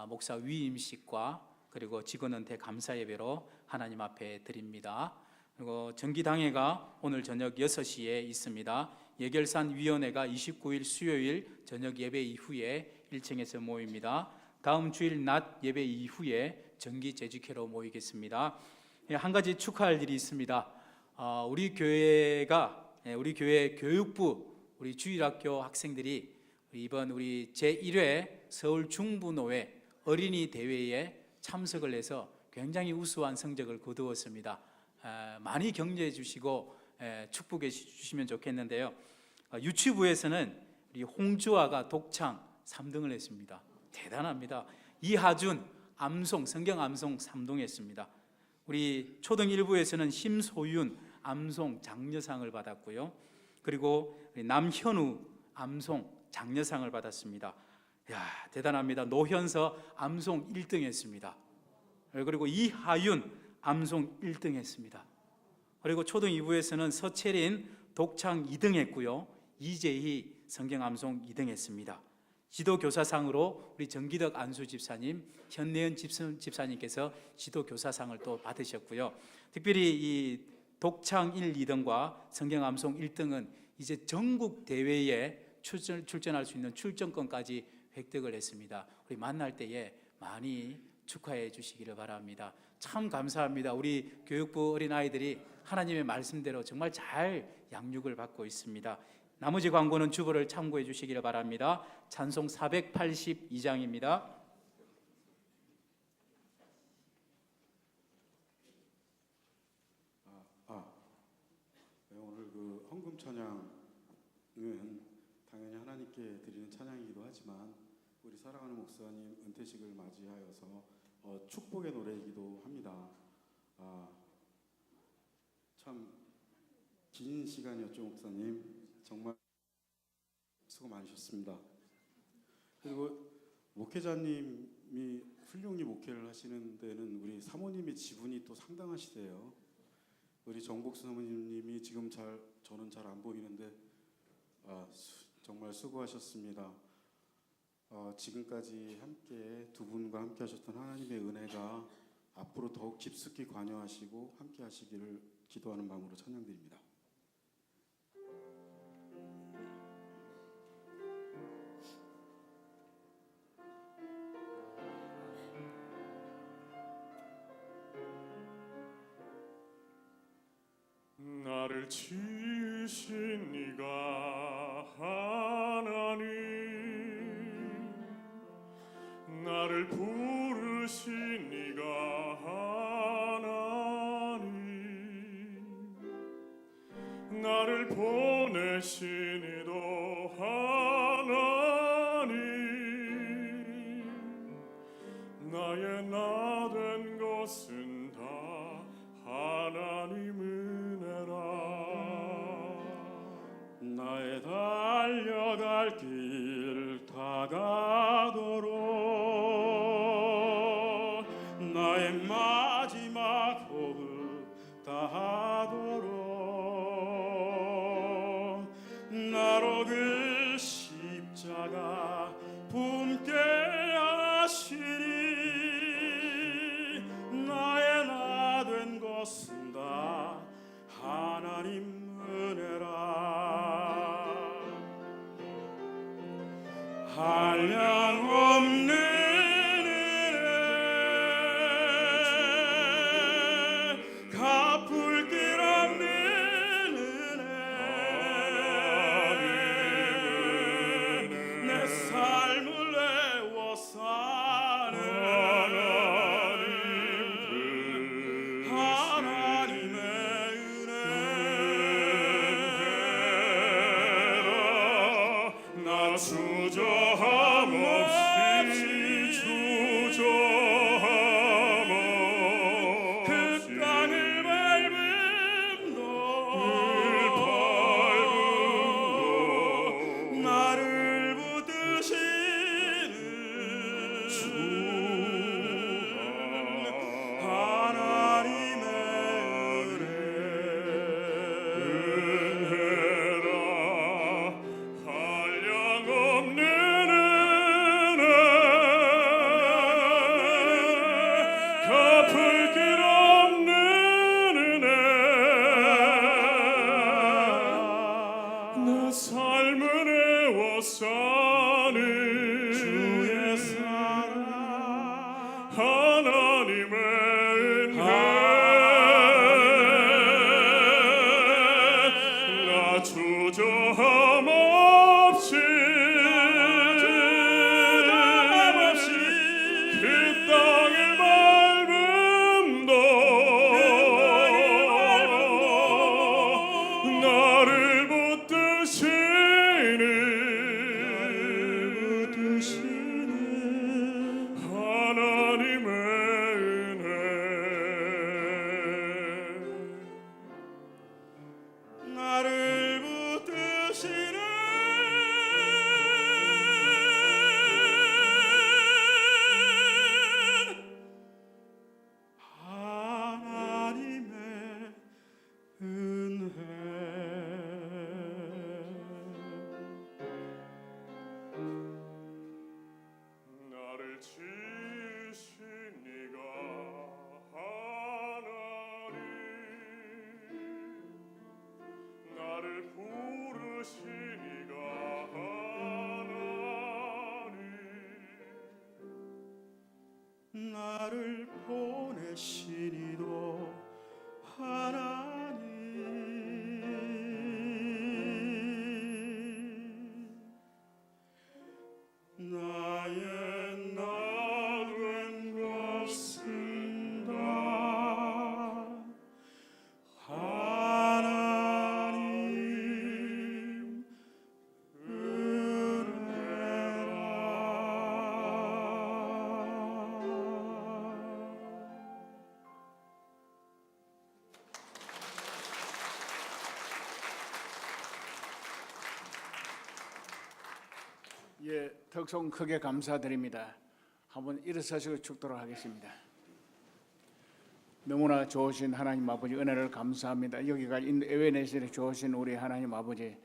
목사 위임식과 그리고 직원은퇴 감사 예배로 하나님 앞에 드립니다. 그리고 정기당회가 오늘 저녁 6시에 있습니다. 예결산 위원회가 29일 수요일 저녁 예배 이후에 1층에서 모입니다. 다음 주일 낮 예배 이후에 정기 재직회로 모이겠습니다. 한 가지 축하할 일이 있습니다. 우리 교회 교육부 우리 주일학교 학생들이 이번 우리 제1회 서울 중부노회 어린이 대회에 참석을 해서 굉장히 우수한 성적을 거두었습니다. 많이 격려해 주시고 축복해 주시면 좋겠는데요. 유치부에서는 우리 홍주아가 독창 3등을 했습니다. 대단합니다. 이하준 암송 성경 암송 3등 했습니다. 우리 초등 1부에서는 심소윤 암송 장려상을 받았고요. 그리고 남현우 암송 장려상을 받았습니다. 대단합니다. 노현서 암송 1등 했습니다. 그리고 이하윤 암송 1등 했습니다. 그리고 초등 2부에서는 서채린 독창 2등 했고요. 이재희 성경 암송 2등 했습니다. 지도교사상으로 우리 정기덕 안수 집사님, 현내연 집사님께서 지도교사상을 또 받으셨고요. 특별히 이 독창 1, 2등과 성경 암송 1등은 이제 전국 대회에 출전할 수 있는 출전권까지 획득을 했습니다. 우리 만날 때에 많이 축하해 주시기를 바랍니다. 참 감사합니다. 우리 교육부 어린아이들이 하나님의 말씀대로 정말 잘 양육을 받고 있습니다. 나머지 광고는 주보를 참고해 주시기를 바랍니다. 찬송 482장입니다.
오늘 그 헌금 찬양은 당연히 하나님께 드리는 찬양이기도 하지만 우리 사랑하는 목사님 은퇴식을 맞이하여서 축복의 노래이기도 합니다. 참 긴 시간이었죠, 목사님. 정말 수고 많으셨습니다. 그리고 목회자님이 훌륭히 목회를 하시는 데는 우리 사모님의 지분이 또 상당하시대요. 우리 정복수 사모님이 지금 저는 잘 안 보이는데 정말 수고하셨습니다. 지금까지 함께 두 분과 함께 하셨던 하나님의 은혜가 앞으로 더욱 깊숙이 관여하시고 함께 하시기를 기도하는 마음으로 찬양드립니다.
나를 지으신 이가 하나님, 나를 부르신 이가 하나님, 나를 보내신 이도 하나님, 나의 나 된 것은 다 하나님 은혜라. 다가도록 나의 마지막 호흡 다하도록 나로 그 십자가 품게 하시니 나의 나 된 것은 다 하나님 은혜라 한량 없는 은혜 갚을 길 없는 은혜 내 삶을 내워 사는 하나님의 은혜라 나 주저함 없이 그 땅을 밟음도 나를 붙드시는 하나님의 은혜라 한량없는 은혜 갚을 길 없는 은혜 내 삶을 내워 사는 주의 사랑 하나님의 은혜 나 주저함 없이 그 땅을 밟음도 나를 붙드시는 하나님의 은혜 나를 붙드시는 하나님의 은혜 나를 지으신 이가 하나님 나를 부르신 이가 하나님 나를 보내신 이도 하나님 나의 나 된 것은 다 하나님 은혜라
예, 덕송 크게 감사드립니다. 한번 일어서시고 축도록 하겠습니다. 너무나 좋으신 하나님 아버지 은혜를 감사합니다. 여기가 에베네셀에 좋으신 우리 하나님 아버지,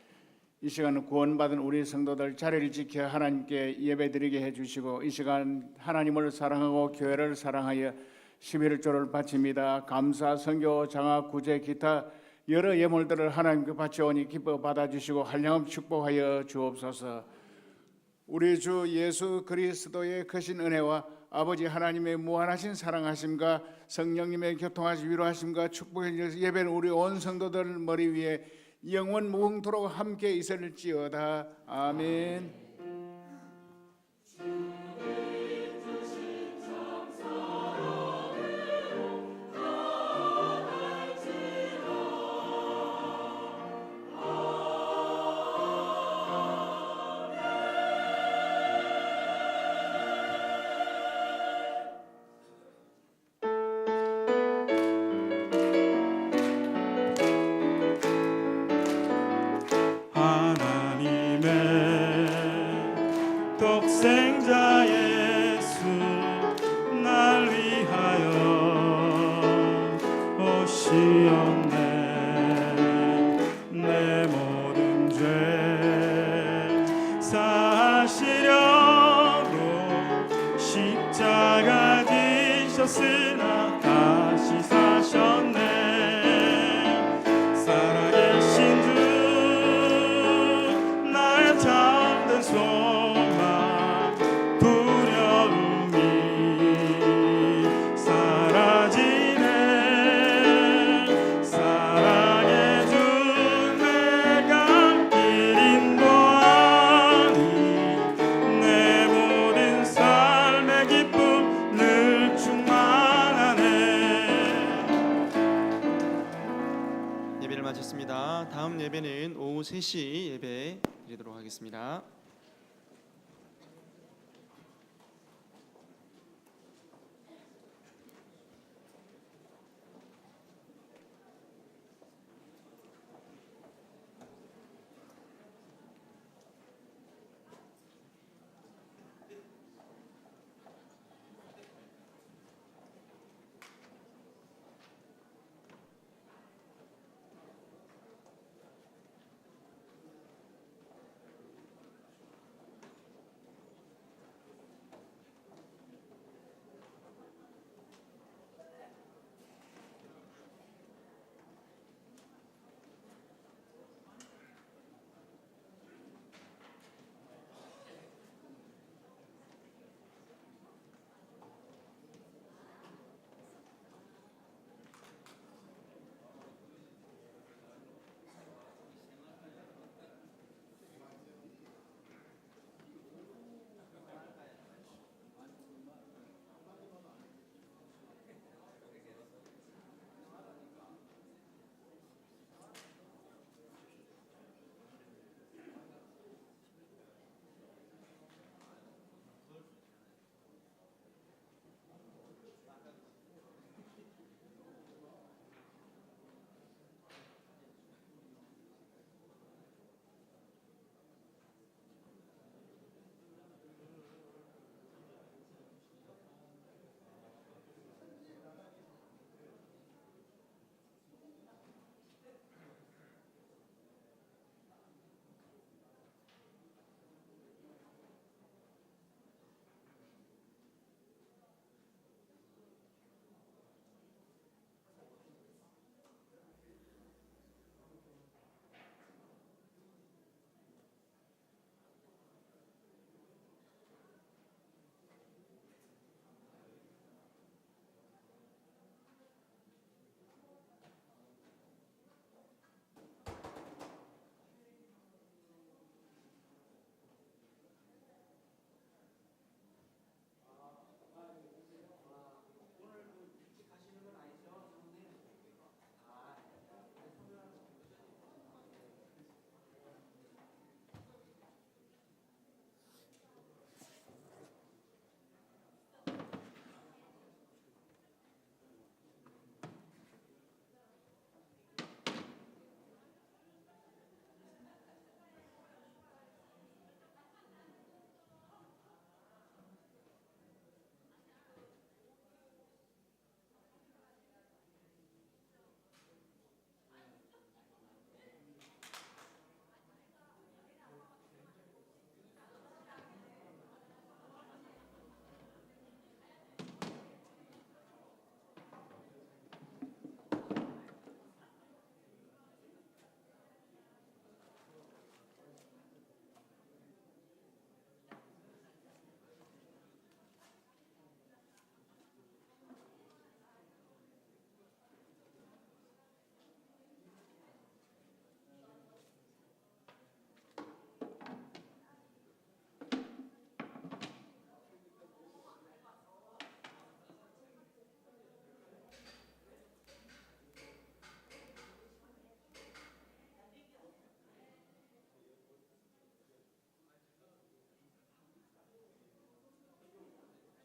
이 시간 구원받은 우리 성도들 자리를 지켜 하나님께 예배드리게 해주시고 이 시간 하나님을 사랑하고 교회를 사랑하여 11조를 바칩니다. 감사, 선교, 장학, 구제, 기타 여러 예물들을 하나님께 바쳐오니 기뻐 받아주시고 한량없 축복하여 주옵소서. 우리 주 예수 그리스도의 크신 은혜와 아버지 하나님의 무한하신 사랑하심과 성령님의 교통하시 위로하심과 축복해 주셔서 예배는 우리 온 성도들 머리 위에 영원 무궁토록 함께 있을지어다. 아멘.
하나님의 독생자 예수 날 위하여 오시었네. 내 모든 죄 사하시려고 십자가 지셨으나 다시 사셨네. 살아계신 주 나의 잠든 소망 두려움이 사라지네. 사랑의 주 내가 길 인도하니 내 모든 삶의 기쁨 늘 충만하네.
예배를 마쳤습니다. 다음 예배는 오후 3시 예배 드리도록 하겠습니다.